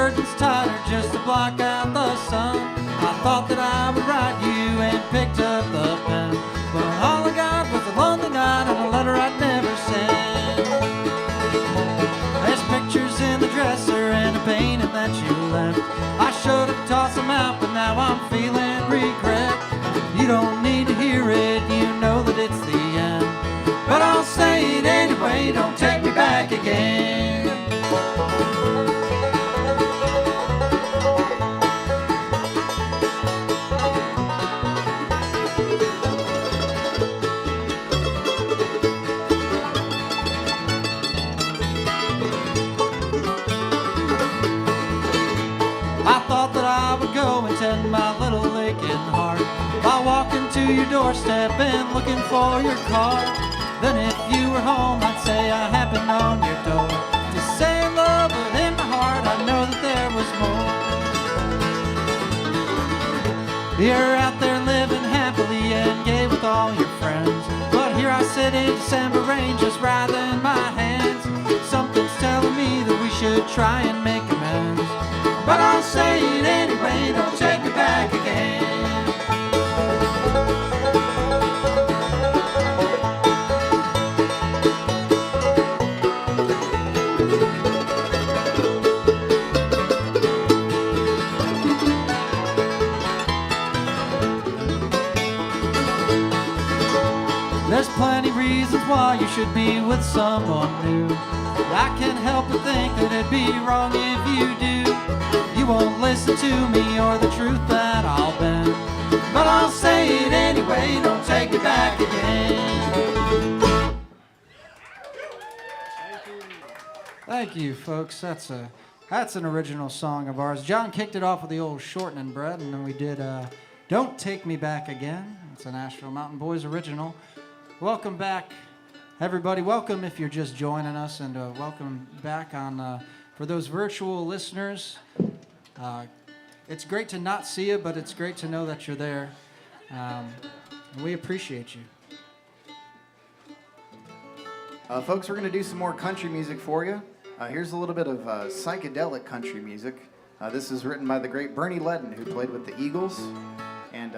curtains tighter just to block out the sun. I thought that I would write you and picked up the pen, but all I got was a lonely night and a letter I'd never sent. There's pictures in the dresser and a painting that you left. I should have tossed them out, but now I'm feeling regret. You don't need to hear it, you know that it's the end, but I'll say it anyway, don't take me back again. I thought that I would go and tend my little aching heart by walking to your doorstep and looking for your card. Then if you were home, I'd say I happened on your door to say love, but in my heart I know that there was more. You're out there living happily and gay with all your friends, but here I sit in December rain just writhing my hands. Something's telling me that we should try and make amends, but I'll say it anyway, don't take me back again. There's plenty reasons why you should be with someone new. I can't help but think that it'd be wrong if you do. You won't listen to me or the truth that I'll bend, but I'll say it anyway, don't take me back again. Thank you, folks. That's an original song of ours. John kicked it off with the old Shortening Bread, and then we did Don't Take Me Back Again. It's an Asheville Mountain Boys original. Welcome back, everybody. Welcome if you're just joining us, and welcome back on for those virtual listeners. It's great to not see you, but it's great to know that you're there. And we appreciate you. Folks, we're going to do some more country music for you. Here's a little bit of psychedelic country music. This is written by the great Bernie Ledden, who played with the Eagles. And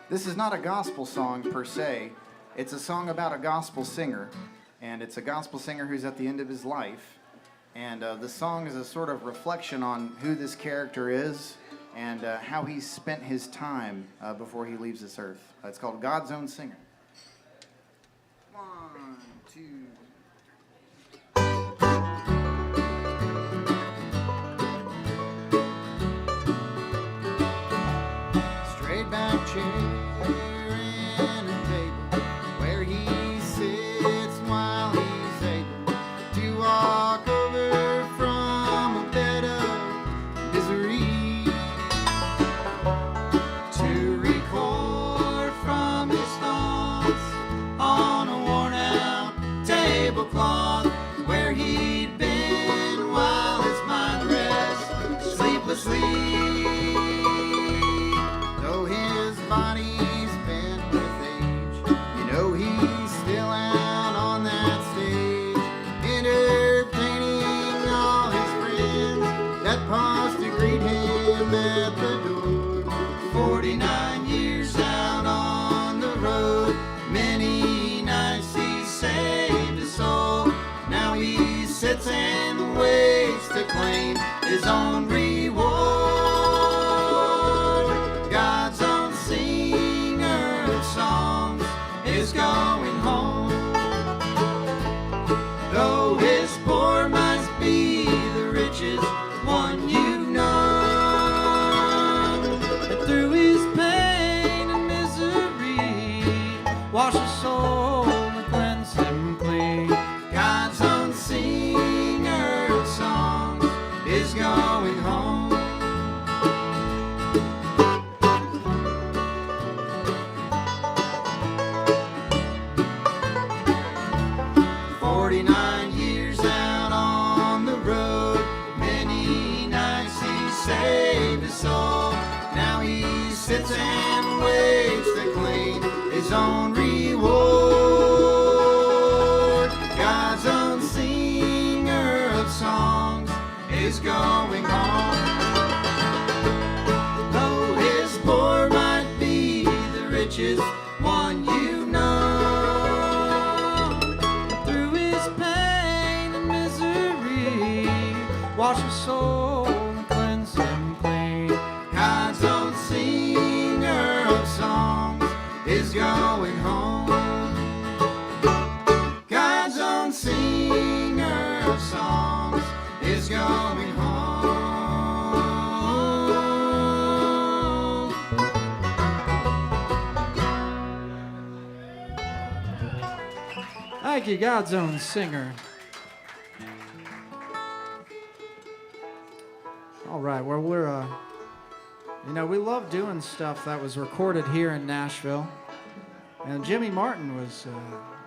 this is not a gospel song per se. It's a song about a gospel singer. And it's a gospel singer who's at the end of his life. And the song is a sort of reflection on who this character is and how he spent his time before he leaves this earth. It's called God's Own Singer. 1, 2. Straight back chair and a table where he sits while he's able to walk over from a bed of misery to record from his thoughts on a worn out tablecloth where he'd been while his mind rests sleeplessly. Though his body's bent with age, you know he's still out on that stage, entertaining all his friends that paused to greet him at the door. 49 years out on the road, many nights he saved his soul. Now he sits and waits to claim his own reward. God's own singer of songs is going home. Though his poor must be the richest one you've known, and through his pain and misery, wash his soul and cleanse him clean. God's own singer of songs is going home. Sits and waits to claim his own reward. God's own singer of songs is going home. just one you know. Through his pain and misery, wash his soul and cleanse him clean. God's own singer of songs is going home. God's own singer of songs is going home. Thank you, God's own singer. All right, well, we're, we love doing stuff that was recorded here in Nashville. And Jimmy Martin was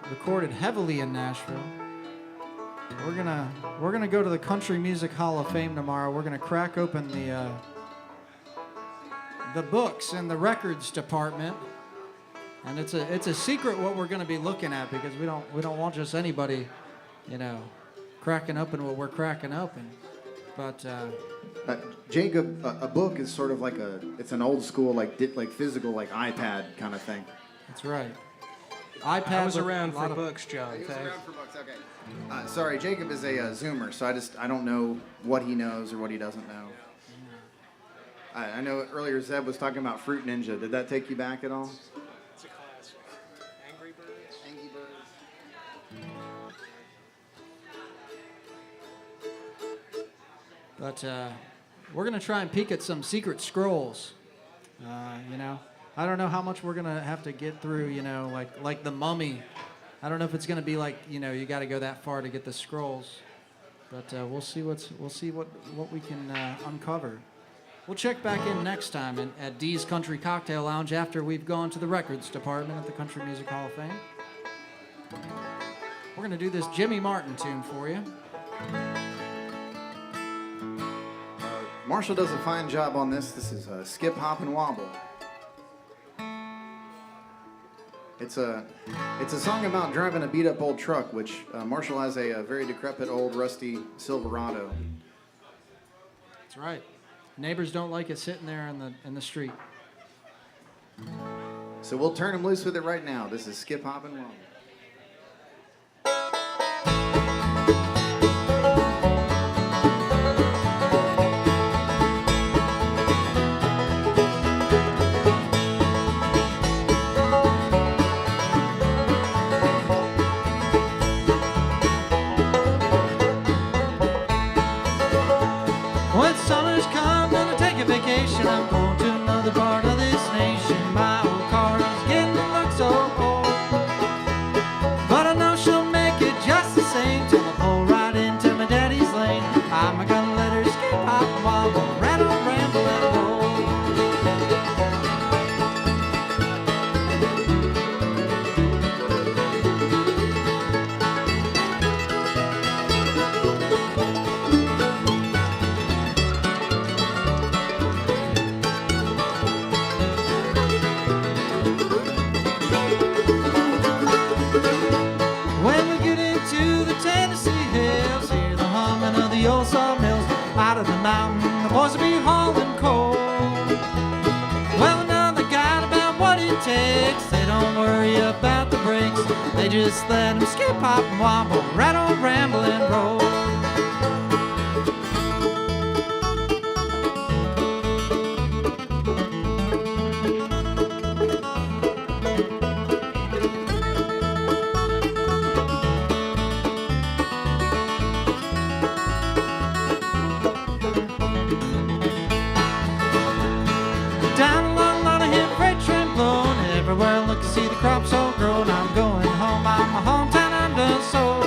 recorded heavily in Nashville. We're gonna go to the Country Music Hall of Fame tomorrow. We're gonna crack open the books in the records department. And it's a secret what we're going to be looking at, because we don't want just anybody, cracking open what we're cracking open. But Jacob, a book is sort of like it's an old school like physical like iPad kind of thing. That's right. iPad. I was around for books, John. He was around for books. Okay. Sorry, Jacob is a Zoomer, so I don't know what he knows or what he doesn't know. I know earlier Zeb was talking about Fruit Ninja. Did that take you back at all? It's a classic. Angry Birds. Angry Birds. But we're going to try and peek at some secret scrolls. I don't know how much we're going to have to get through, like the Mummy. I don't know if it's going to be like, you got to go that far to get the scrolls. But we'll see what we can uncover. We'll check back in next time at Dee's Country Cocktail Lounge after we've gone to the records department at the Country Music Hall of Fame. We're going to do this Jimmy Martin tune for you. Marshall does a fine job on this. This is Skip, Hop, and Wobble. It's a song about driving a beat-up old truck, which Marshall has a very decrepit old rusty Silverado. That's right. Neighbors don't like it sitting there in the street. So we'll turn him loose with it right now. This is Skip, Hop, and Wobble. I'm going to another part of this nation. My old car is getting to look so old, but I know she'll make it just the same till I pull right into my daddy's lane. I'm gonna let her skip, hop, and wobble, rattle, ramble, and roll. The old sawmills out of the mountain, the boys will be hauling coal. Well, now they got about what it takes. They don't worry about the brakes. They just let them skip, hop, and wobble, rattle, ramble, and roll. Everywhere I look, I see the crops all grown. I'm going home, I'm my hometown, I'm done so.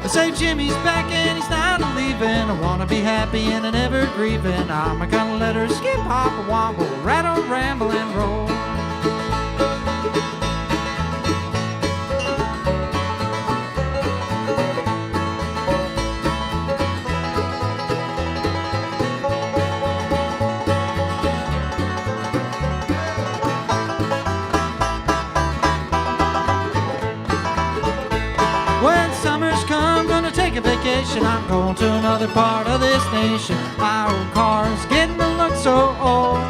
I say Jimmy's back and he's not leaving. I wanna be happy and I never grieving. I'm gonna let her skip, hop, and wobble, rattle, ramble, and roll. Take a vacation, I'm going to another part of this nation. My old car's getting to look so old,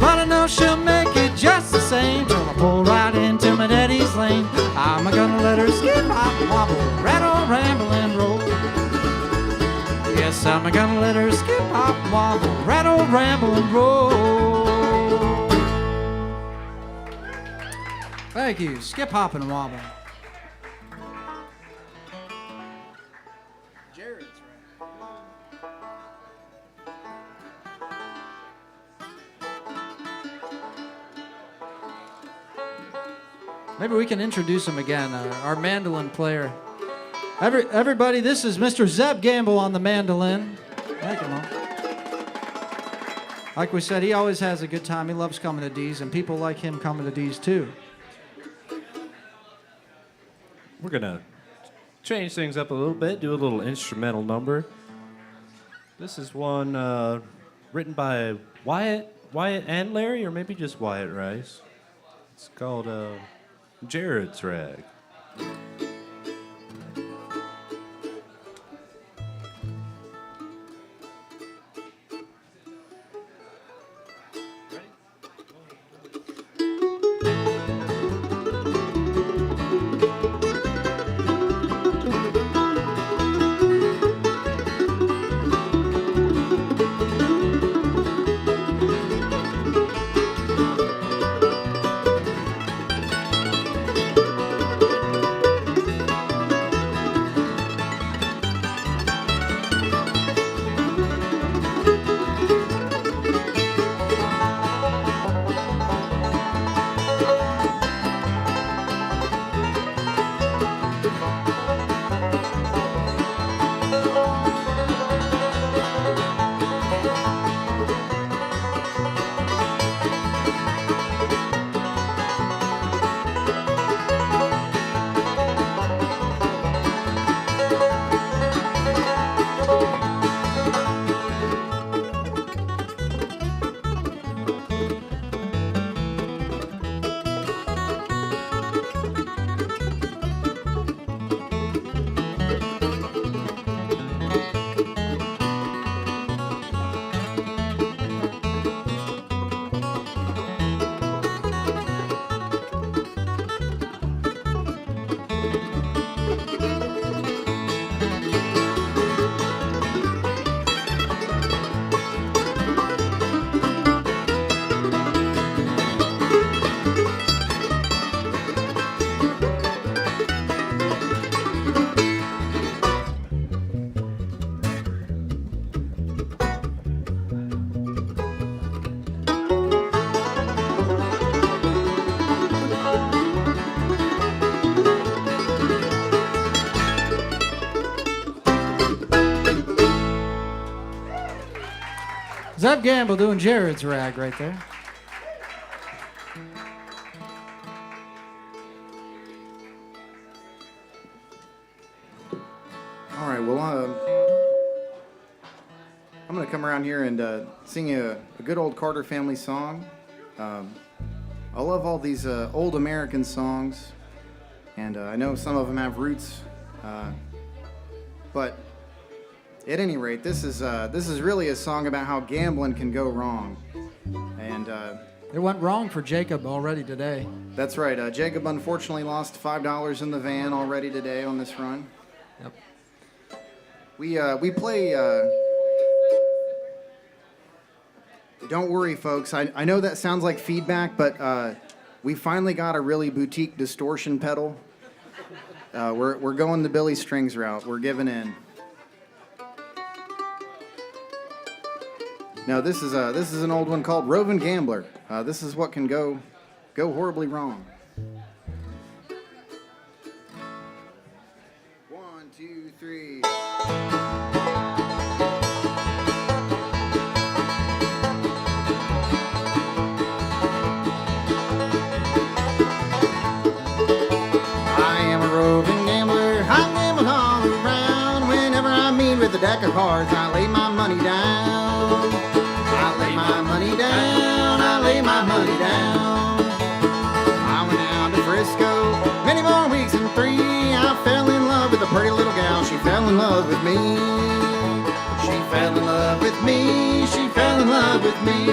but I know she'll make it same till I pull right into my daddy's lane. I'm gonna let her skip, hop, wobble, rattle, ramble, and roll. Yes, I'm gonna let her skip, hop, wobble, rattle, ramble, and roll. Thank you. Skip, hop, and wobble. Maybe we can introduce him again, our mandolin player. Everybody, this is Mr. Zeb Gamble on the mandolin. Thank you, Mom. Like we said, he always has a good time. He loves coming to D's, and people like him coming to D's too. We're going to change things up a little bit, do a little instrumental number. This is one written by Wyatt and Larry, or maybe just Wyatt Rice. It's called Jared's Rag. Zeb Gamble doing Jared's Rag right there. All right, well, I'm going to come around here and sing you a good old Carter family song. I love all these old American songs, and I know some of them have roots, but at any rate, this is really a song about how gambling can go wrong, and It went wrong for Jacob already today. that's right. Jacob unfortunately lost $5 in the van already today on this run. Yep. We play. Don't worry, folks. I know that sounds like feedback, but we finally got a really boutique distortion pedal. We're going the Billy Strings route. We're giving in. Now this is an old one called Rovin' Gambler. This is what can go horribly wrong. 1, 2, 3. Roving gambler, I gamble all around. Whenever I meet with a deck of cards, I lay my money down. I lay my money down. I lay my money down. I went down to Frisco many more weeks than 3. I fell in love with a pretty little gal. She fell in love with me. She fell in love with me. She fell in love with me.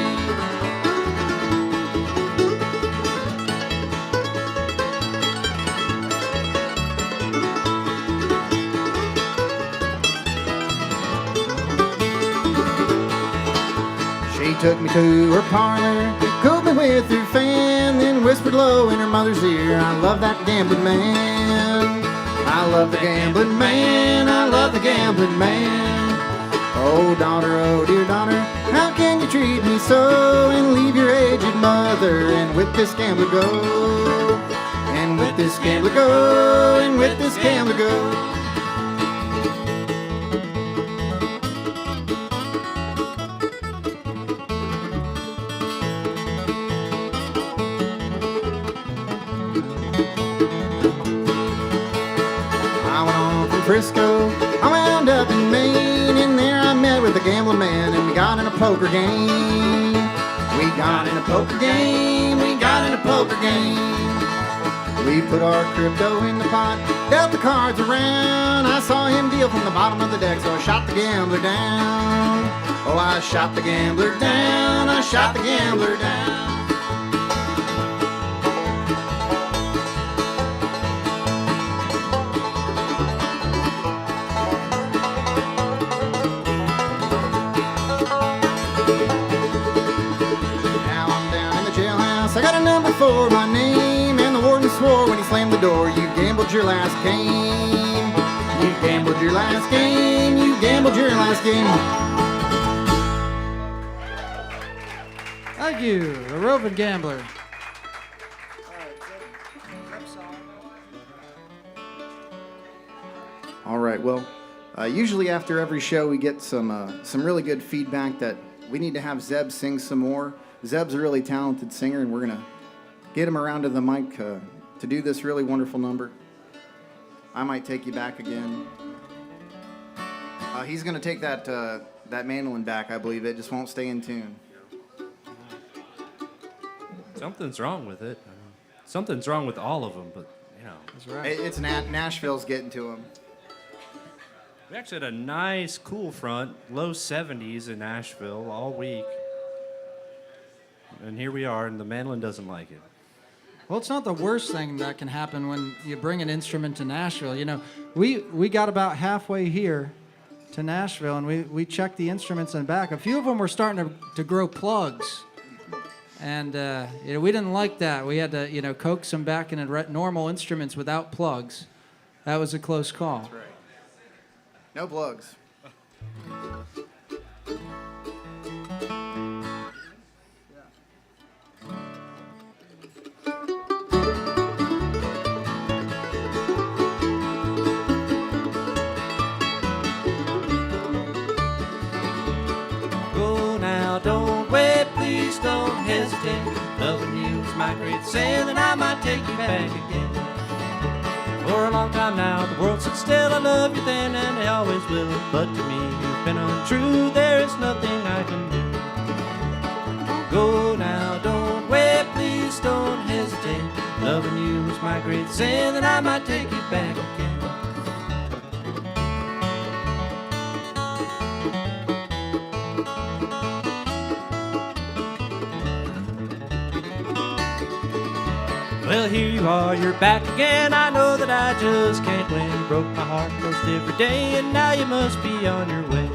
took me to her parlor, cooled me with her fan, then whispered low in her mother's ear, I love that gambling man. I love the gambling man. I love the gambling man. Oh, daughter, oh, dear daughter, how can you treat me so and leave your aged mother and with this gambler go? And with this gambler go, and with this gambler go. Frisco, I wound up in Maine, and there I met with a gambling man, and we got in a poker game. We got in a poker game, we got in a poker game. We put our crypto in the pot, dealt the cards around. I saw him deal from the bottom of the deck, so I shot the gambler down. Oh, I shot the gambler down, I shot the gambler down. I got a number for my name, and the warden swore when he slammed the door, you gambled your last game. You gambled your last game. You gambled your last game. Thank you, the roving gambler. All right, well, usually after every show we get some really good feedback that we need to have Zeb sing some more. Zeb's a really talented singer, and we're going to get him around to the mic to do this really wonderful number. I might take you back again. He's going to take that mandolin back, I believe. It just won't stay in tune. Something's wrong with it. Something's wrong with all of them, but, you know. That's right. It's Nashville's getting to him. We actually had a nice, cool front, low 70s in Asheville all week. And here we are, and the mandolin doesn't like it. Well, it's not the worst thing that can happen when you bring an instrument to Nashville. You know, we got about halfway here to Nashville, and we checked the instruments in the back. A few of them were starting to grow plugs. And you know, we didn't like that. We had to, you know, coax them back into normal instruments without plugs. That was a close call. That's right. No plugs. Loving you is my great sin, and I might take you back again. For a long time now, the world stood still. I love you then, and I always will. But to me, you've been untrue. There is nothing I can do. Go now, don't wait, please don't hesitate. Loving you is my great sin, and I might take you back again. Well, here you are, you're back again. I know that I just can't win. You broke my heart most every day, and now you must be on your way.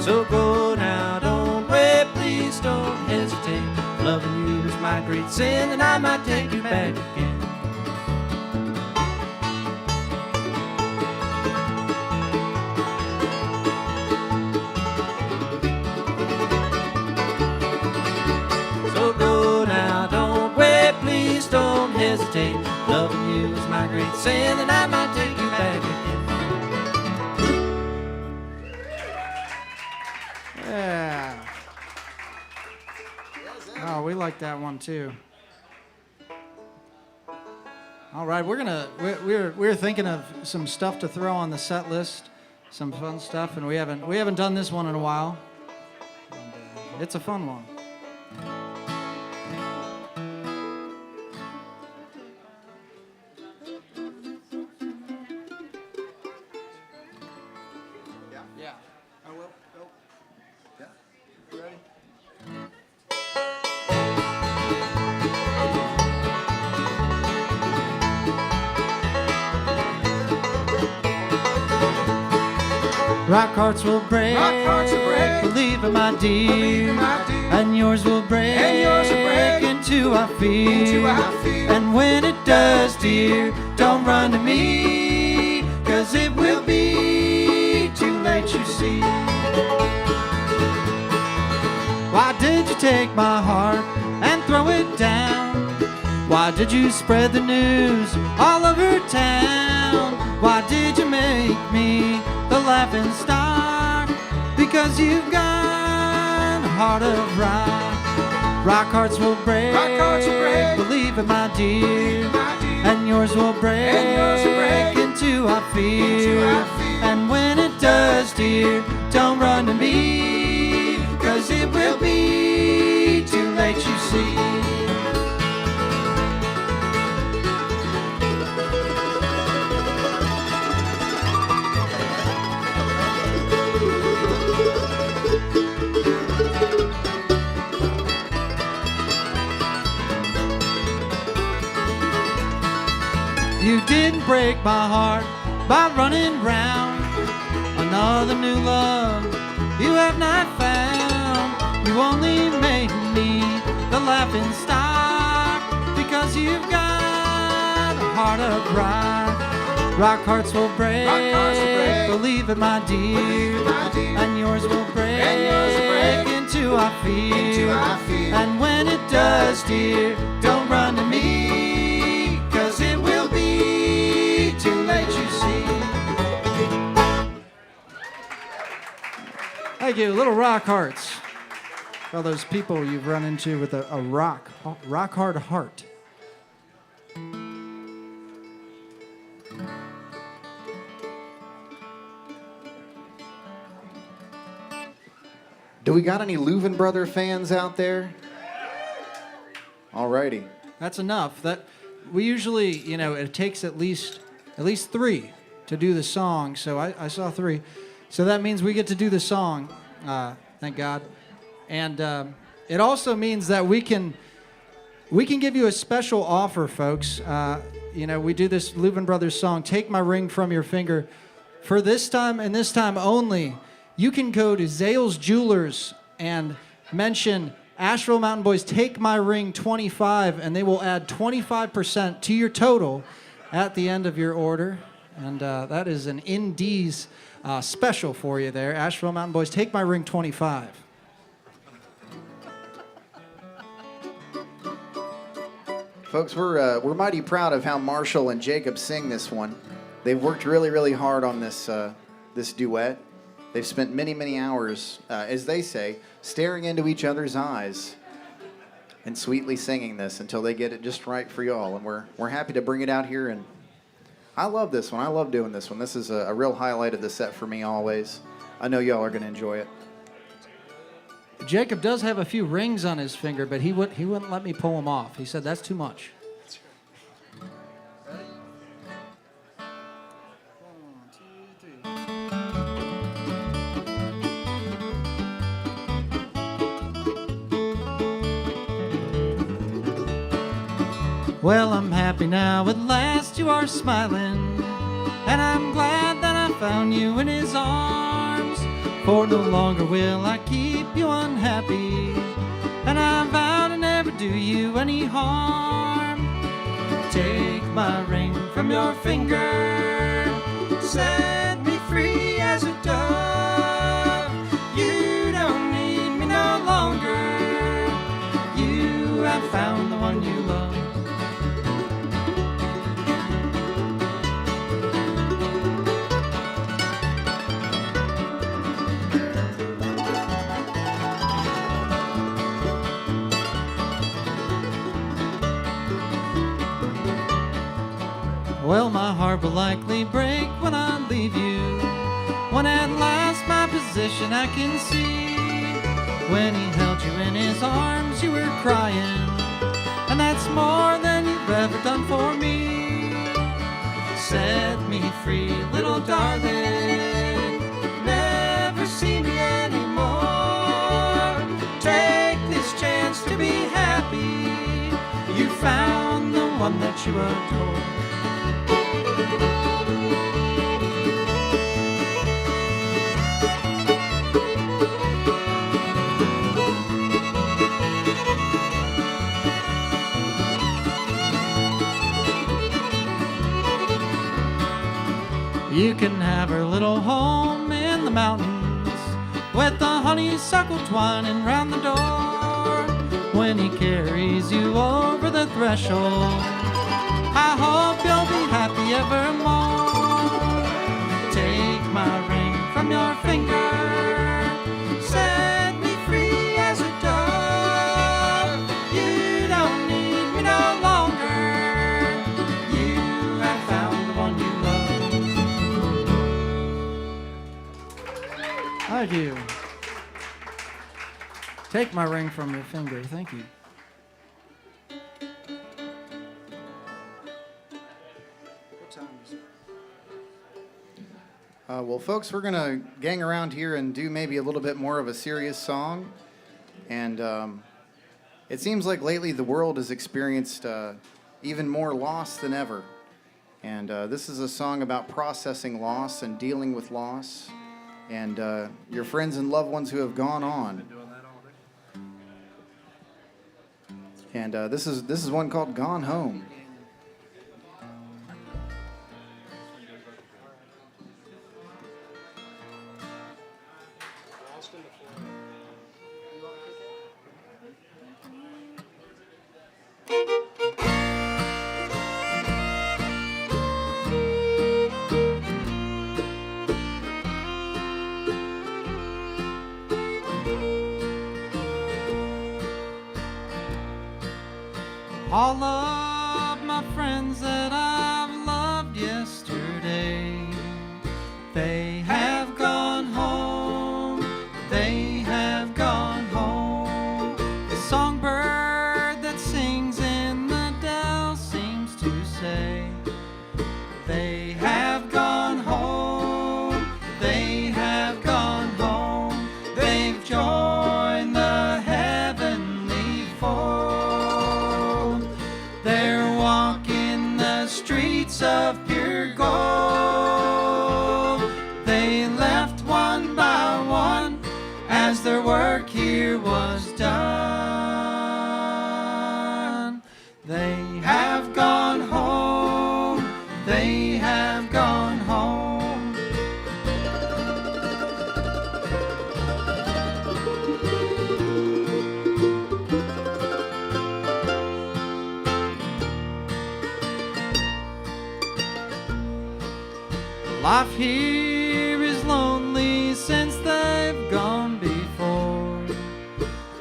So go now, don't wait, please don't hesitate. Loving you is my great sin, and I might take you back again. Don't hesitate. Loving you is my great sin, and I might take you back again. Yeah. Oh, we like that one too. All right, we're thinking of some stuff to throw on the set list, some fun stuff, and we haven't done this one in a while. And, it's a fun one. Rock hearts will break, Rock hearts will break. believe it it, my dear, and yours will break into our fear. And when it does, dear, don't run to me, 'cause it will be too late, you see. Why did you take my heart and throw it down? Why did you spread the news all over town? Why did you make me the laughing stock? Because you've got a heart of rock. Rock hearts will break, believe it, my dear, and yours will break into our fear. And when it does, dear, don't run to me, 'cause it will be too late, you see. You didn't break my heart by running round another new love you have not found. You only made me the laughing stock, because you've got a heart of rock. Rock hearts will break, believe it, my dear, and yours will break into our fear. And when it does, dear, don't run to me, 'cause it will be too late, you see. Thank you, little rock hearts. For all those people you've run into with a rock hard heart. Do we got any Leuven Brother fans out there? Alrighty. That's enough. That we usually, it takes at least 3 to do the song. So I saw 3. So that means we get to do the song. Thank God. And it also means that we can give you a special offer, folks. We do this Leuven Brothers song, "Take My Ring from Your Finger." For this time and this time only, you can go to Zales Jewelers and mention Asheville Mountain Boys Take My Ring 25, and they will add 25% to your total at the end of your order. And that is an Indies special for you there. Asheville Mountain Boys Take My Ring 25. Folks, we're mighty proud of how Marshall and Jacob sing this one. They've worked really, really hard on this duet. They've spent many, many hours, as they say, staring into each other's eyes and sweetly singing this until they get it just right for y'all. And we're happy to bring it out here. And I love this one. I love doing this one. This is a real highlight of the set for me always. I know y'all are going to enjoy it. Jacob does have a few rings on his finger, but he wouldn't let me pull them off. He said that's too much. Well, I'm happy now, at last you are smiling, and I'm glad that I found you in his arms, for no longer will I keep you unhappy, and I vow to never do you any harm. Take my ring from your finger, set me free as a dove. You don't need me no longer, you have found the one you love. Well, my heart will likely break when I leave you, when at last my position I can see. When he held you in his arms, you were crying, and that's more than you've ever done for me. Set me free, little darling, never see me anymore. Take this chance to be happy, you found the one that you adore. You can have her little home in the mountains with the honeysuckle twining round the door. When he carries you over the threshold, I hope you'll be happy evermore. Take my ring from your finger, set me free as a dove. You don't need me no longer. You have found the one you love. Thank you. Take my ring from your finger. Thank you. Well, folks, we're going to gang around here and do maybe a little bit more of a serious song. And it seems like lately the world has experienced even more loss than ever. And this is a song about processing loss and dealing with loss and your friends and loved ones who have gone on. And this is one called Gone Home. All of my friends that I've loved yesterday, they have gone home, they have gone home. The songbird that sings in the dell seems to say, they have gone home, they have gone home. They've joined the heavenly fold. They're walking the streets of pure gold. They left one by one as their work here was done. They have gone home. They have gone home. Life here is lonely since they've gone before.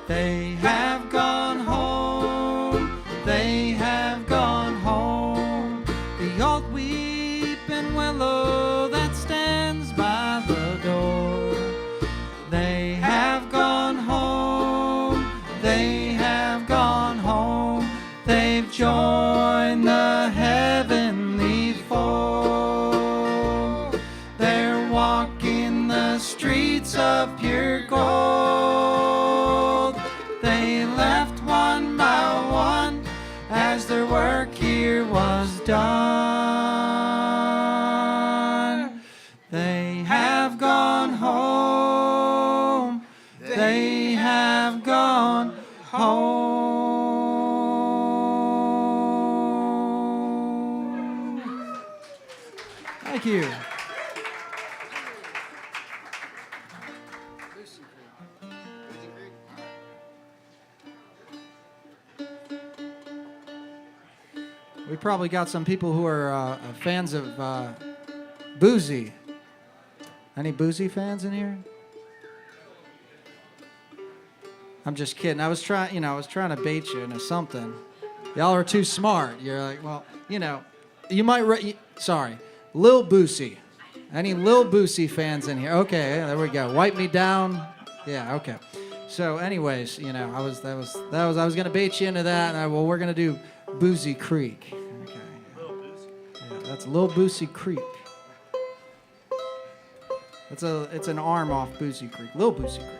They have gone home. They have gone home. The old weeping willow that stands by the door. They have gone home. They have gone home. They've joined the heavenly fold. They're walking the streets of pure gold. They left one by one as their work here was done. They have gone home. They have gone home. Thank you. We probably got some people who are fans of Boozy. Any Boozy fans in here? I'm just kidding. I was trying to bait you into something. Y'all are too smart. You're like, well, you might. Sorry, Lil Boosie. Any Lil Boosie fans in here? Okay, yeah, there we go. Wipe me down. Yeah, okay. So, anyways, I was gonna bait you into that. And we're gonna do Boozy Creek. Okay. Yeah, that's Lil Boosie Creek. It's an arm off Boozy Creek. Lil Boozy Creek.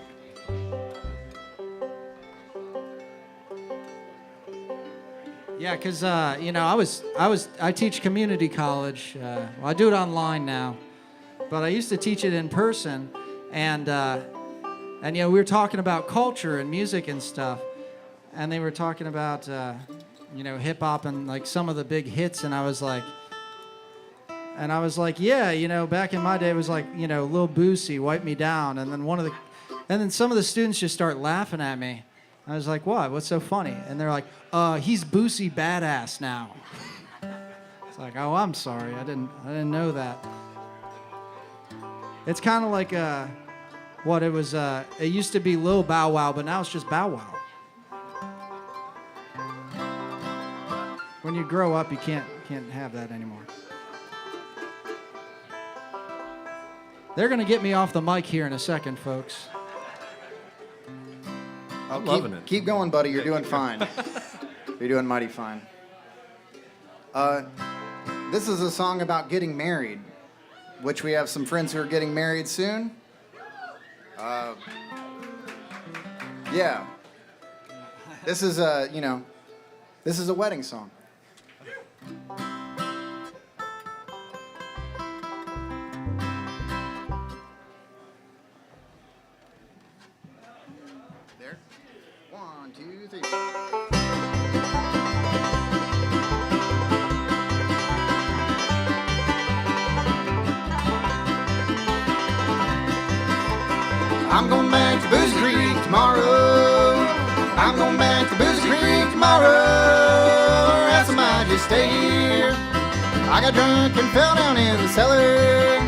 Yeah, because I teach community college. Well, I do it online now, but I used to teach it in person, and we were talking about culture and music and stuff, and they were talking about hip hop and like some of the big hits, and I was like, And I was like, yeah, you know, back in my day, it was like, you know, Lil Boosie, Wipe Me Down. And then some of the students just start laughing at me. I was like, what? What's so funny? And they're like, he's Boosie Badass now. It's like, oh, I'm sorry. I didn't know that. It's kind of like what it was. It used to be Lil Bow Wow, but now it's just Bow Wow. When you grow up, you can't have that anymore. They're gonna get me off the mic here in a second, folks. I'm loving it. Keep going, buddy. You're doing fine. You're doing mighty fine. This is a song about getting married, which we have some friends who are getting married soon. Yeah. This is this is a wedding song. There. 1, 2, 3. I'm going back to Boozy Creek tomorrow. I'm going back to Boozy Creek tomorrow. Or else I might just stay here. I got drunk and fell down in the cellar.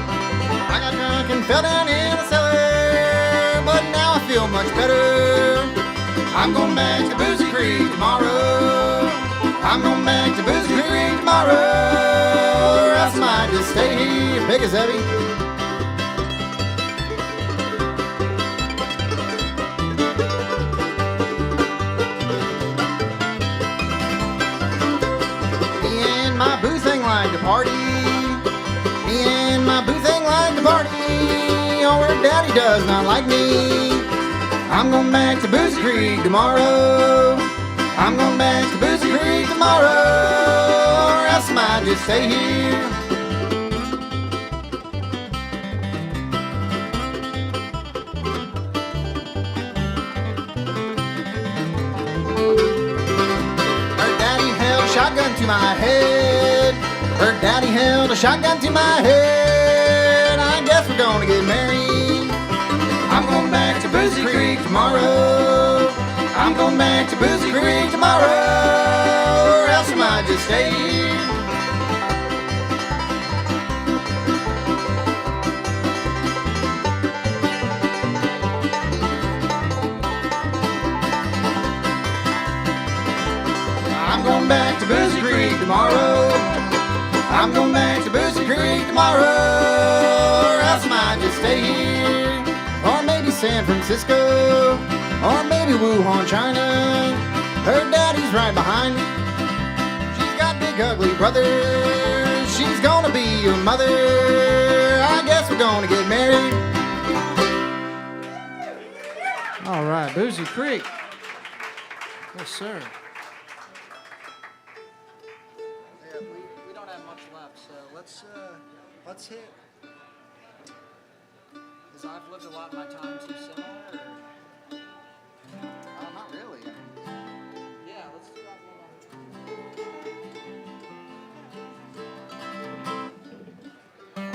I got drunk and fell down in the cellar. But now I feel much better. I'm going back to Boozy Creek tomorrow. I'm going back to Boozy Creek tomorrow. Or else I might just stay here. Big as heavy. Like to party. Me and my boo thing like to party. Oh, her daddy does not like me. I'm going back to Boozy Creek tomorrow. I'm going back to Boozy Creek tomorrow. Or else I might just stay here. Her daddy held a shotgun to my head. Her daddy held a shotgun to my head. I guess we're gonna get married. I'm going back to Boozy Creek tomorrow. I'm going back to Boozy Creek tomorrow. Or else I might just stay here. I'm going back to Boozy Creek tomorrow. I'm going back to Boozy Creek tomorrow. Or else I might just stay here. Or maybe San Francisco. Or maybe Wuhan, China. Her daddy's right behind me. She's got big ugly brothers. She's gonna be your mother. I guess we're gonna get married. All right, Boozy Creek. Yes, sir. Let's hit. Because I've lived a lot of my time too similar. Not really. Yeah, let's do that.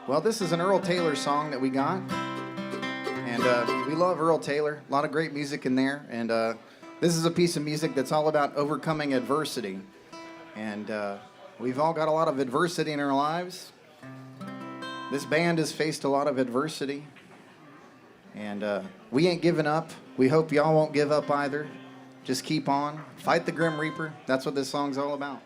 Well, this is an Earl Taylor song that we got. And we love Earl Taylor. A lot of great music in there. And this is a piece of music that's all about overcoming adversity. And we've all got a lot of adversity in our lives. This band has faced a lot of adversity. And we ain't giving up. We hope y'all won't give up either. Just keep on. Fight the Grim Reaper. That's what this song's all about.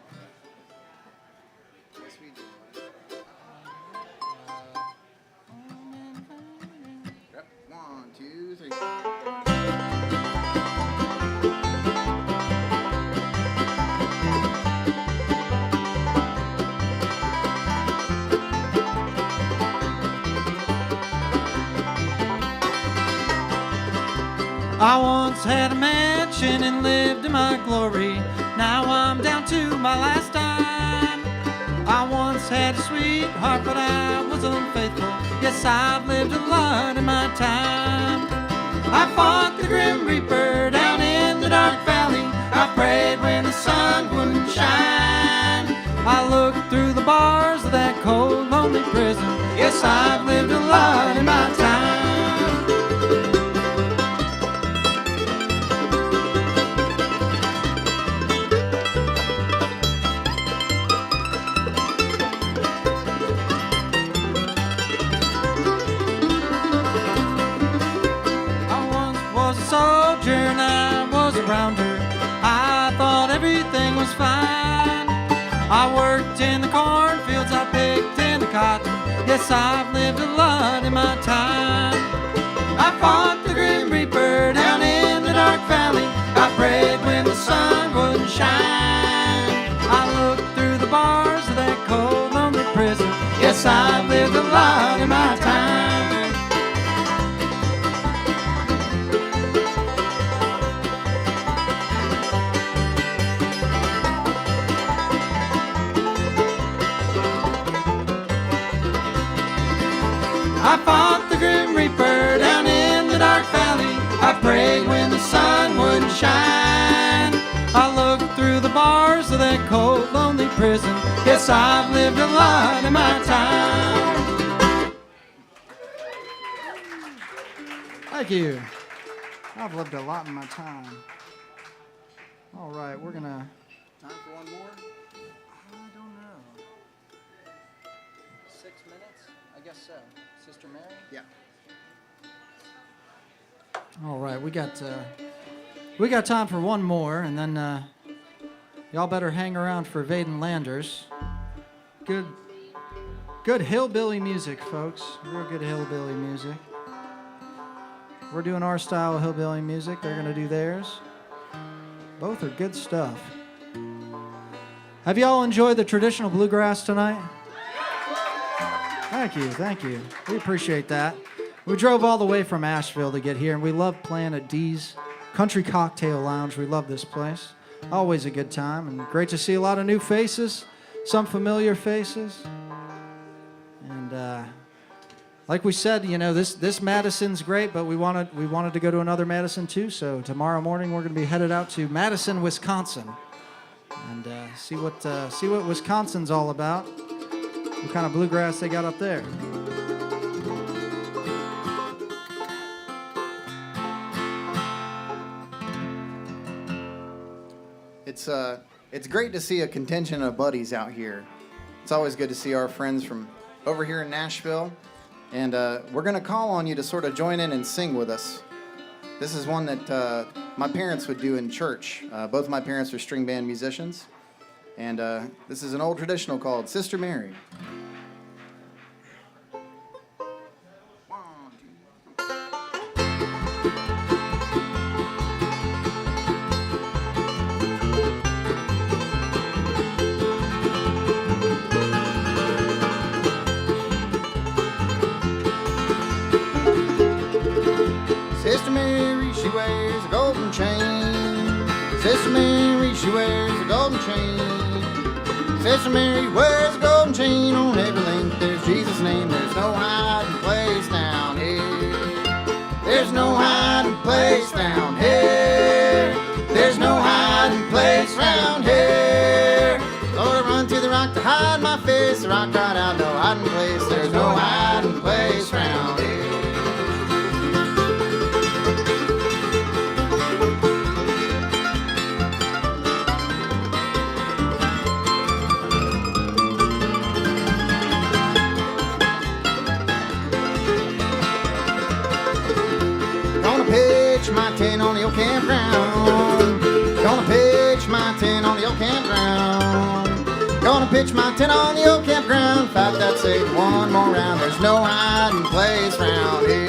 Yep. 1, 2, 3. I once had a mansion and lived in my glory. Now I'm down to my last dime. I once had a sweetheart, but I was unfaithful. Yes, I've lived a lot in my time. I fought the Grim Reaper down in the dark valley. I prayed when the sun wouldn't shine. I looked through the I've lived a lot in my time. I once was a soldier and I was around her. I thought everything was fine. I worked in the cornfields, I picked in the cotton. Yes, I've lived a lot in my time. I fought the grim reaper down in the dark valley. I prayed when the sun wouldn't shine. I looked through the bars of that cold, lonely prison. Yes, I've lived a lot in my time. I fought the grim reaper down in the dark valley. I prayed when the sun wouldn't shine. I looked through the bars of that cold, lonely prison. Yes, I've lived a lot in my time. Thank you. I've lived a lot in my time. All right, we're gonna. Time for one more? I don't know. 6 minutes? I guess so. Sister Mary? Yeah. All right, we got time for one more, and then y'all better hang around for Vaden Landers. Good hillbilly music, folks. Real good hillbilly music. We're doing our style of hillbilly music. They're gonna do theirs. Both are good stuff. Have y'all enjoyed the traditional bluegrass tonight? Thank you. We appreciate that. We drove all the way from Asheville to get here, and we love playing at Dee's Country Cocktail Lounge. We love this place. Always a good time, and great to see a lot of new faces, some familiar faces. And like we said, you know, this Madison's great, but we wanted to go to another Madison too. So tomorrow morning we're going to be headed out to Madison, Wisconsin, and see what Wisconsin's all about. What kind of bluegrass they got up there. It's great to see a contingent of buddies out here. It's always good to see our friends from over here in Nashville. And we're going to call on you to sort of join in and sing with us. This is one that my parents would do in church. Both my parents are string band musicians. And this is an old traditional called Sister Mary. Sister Mary, she wears a golden chain. Sister Mary, she wears a golden chain. Sister Mary wears a golden chain on every link. There's Jesus' name. There's no hiding place down here. There's no hiding place down here. There's no hiding place round here. Lord, I run to the rock to hide my face. The rock cried out, no hiding place. There's no hiding place round here. Pitch my tent on the old campground. Gonna pitch my tent on the old campground. Gonna pitch my tent on the old campground. Fight that safe one more round. There's no hiding place round here.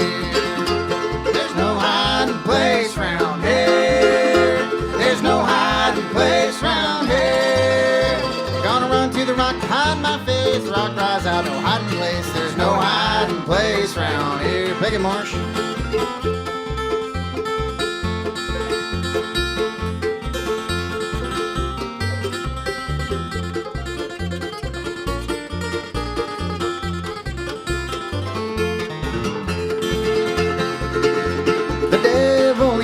There's no hiding place round here. There's no hiding place round here. Gonna run to the rock to hide my face. The rock cries out, no hiding place. There's no hiding place round here. Peggy Marsh.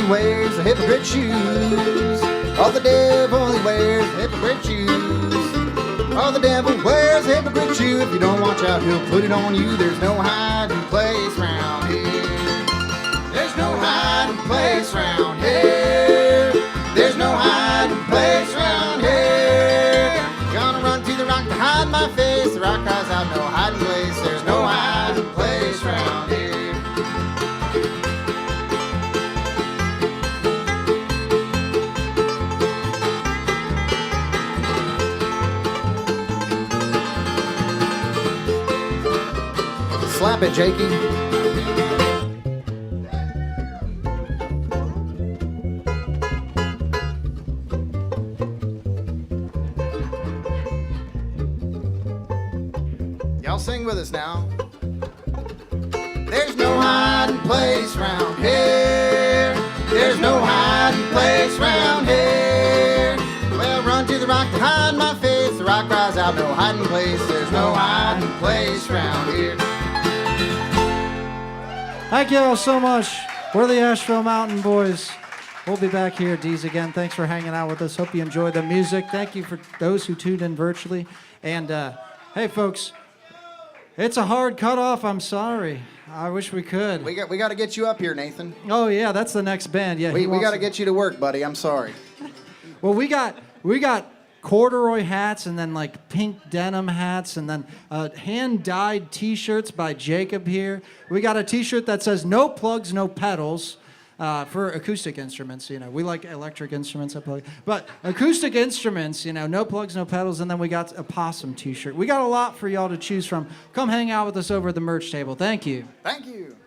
Wears the hypocrite shoes. Oh, the devil he wears the hypocrite shoes. Oh, the devil wears a hypocrite shoe. If you don't watch out, he'll put it on you. There's no hiding place round here. There's no hiding place round here. There's no hiding place round here. Gonna run to the rock to hide my face. The rock cries out, no hiding place. There's no hiding place round here. Slap it, Jakey. Y'all sing with us now. There's no hiding place round here. There's no hiding place round here. Well, run to the rock to hide my face. The rock cries out, no hiding place. There's no hiding place round here. Thank you all so much. We're the Asheville Mountain Boys. We'll be back here at D's again. Thanks for hanging out with us. Hope you enjoyed the music. Thank you for those who tuned in virtually. And hey, folks, it's a hard cutoff. I'm sorry. I wish we could. We got to get you up here, Nathan. Oh yeah, that's the next band. Yeah, We got to get you to work, buddy. I'm sorry. Well, we got corduroy hats and then like pink denim hats and then hand-dyed T-shirts by Jacob here. We got a T-shirt that says "No plugs, no pedals" for acoustic instruments. You know, we like electric instruments, but acoustic instruments. You know, no plugs, no pedals. And then we got a possum T-shirt. We got a lot for y'all to choose from. Come hang out with us over at the merch table. Thank you. Thank you.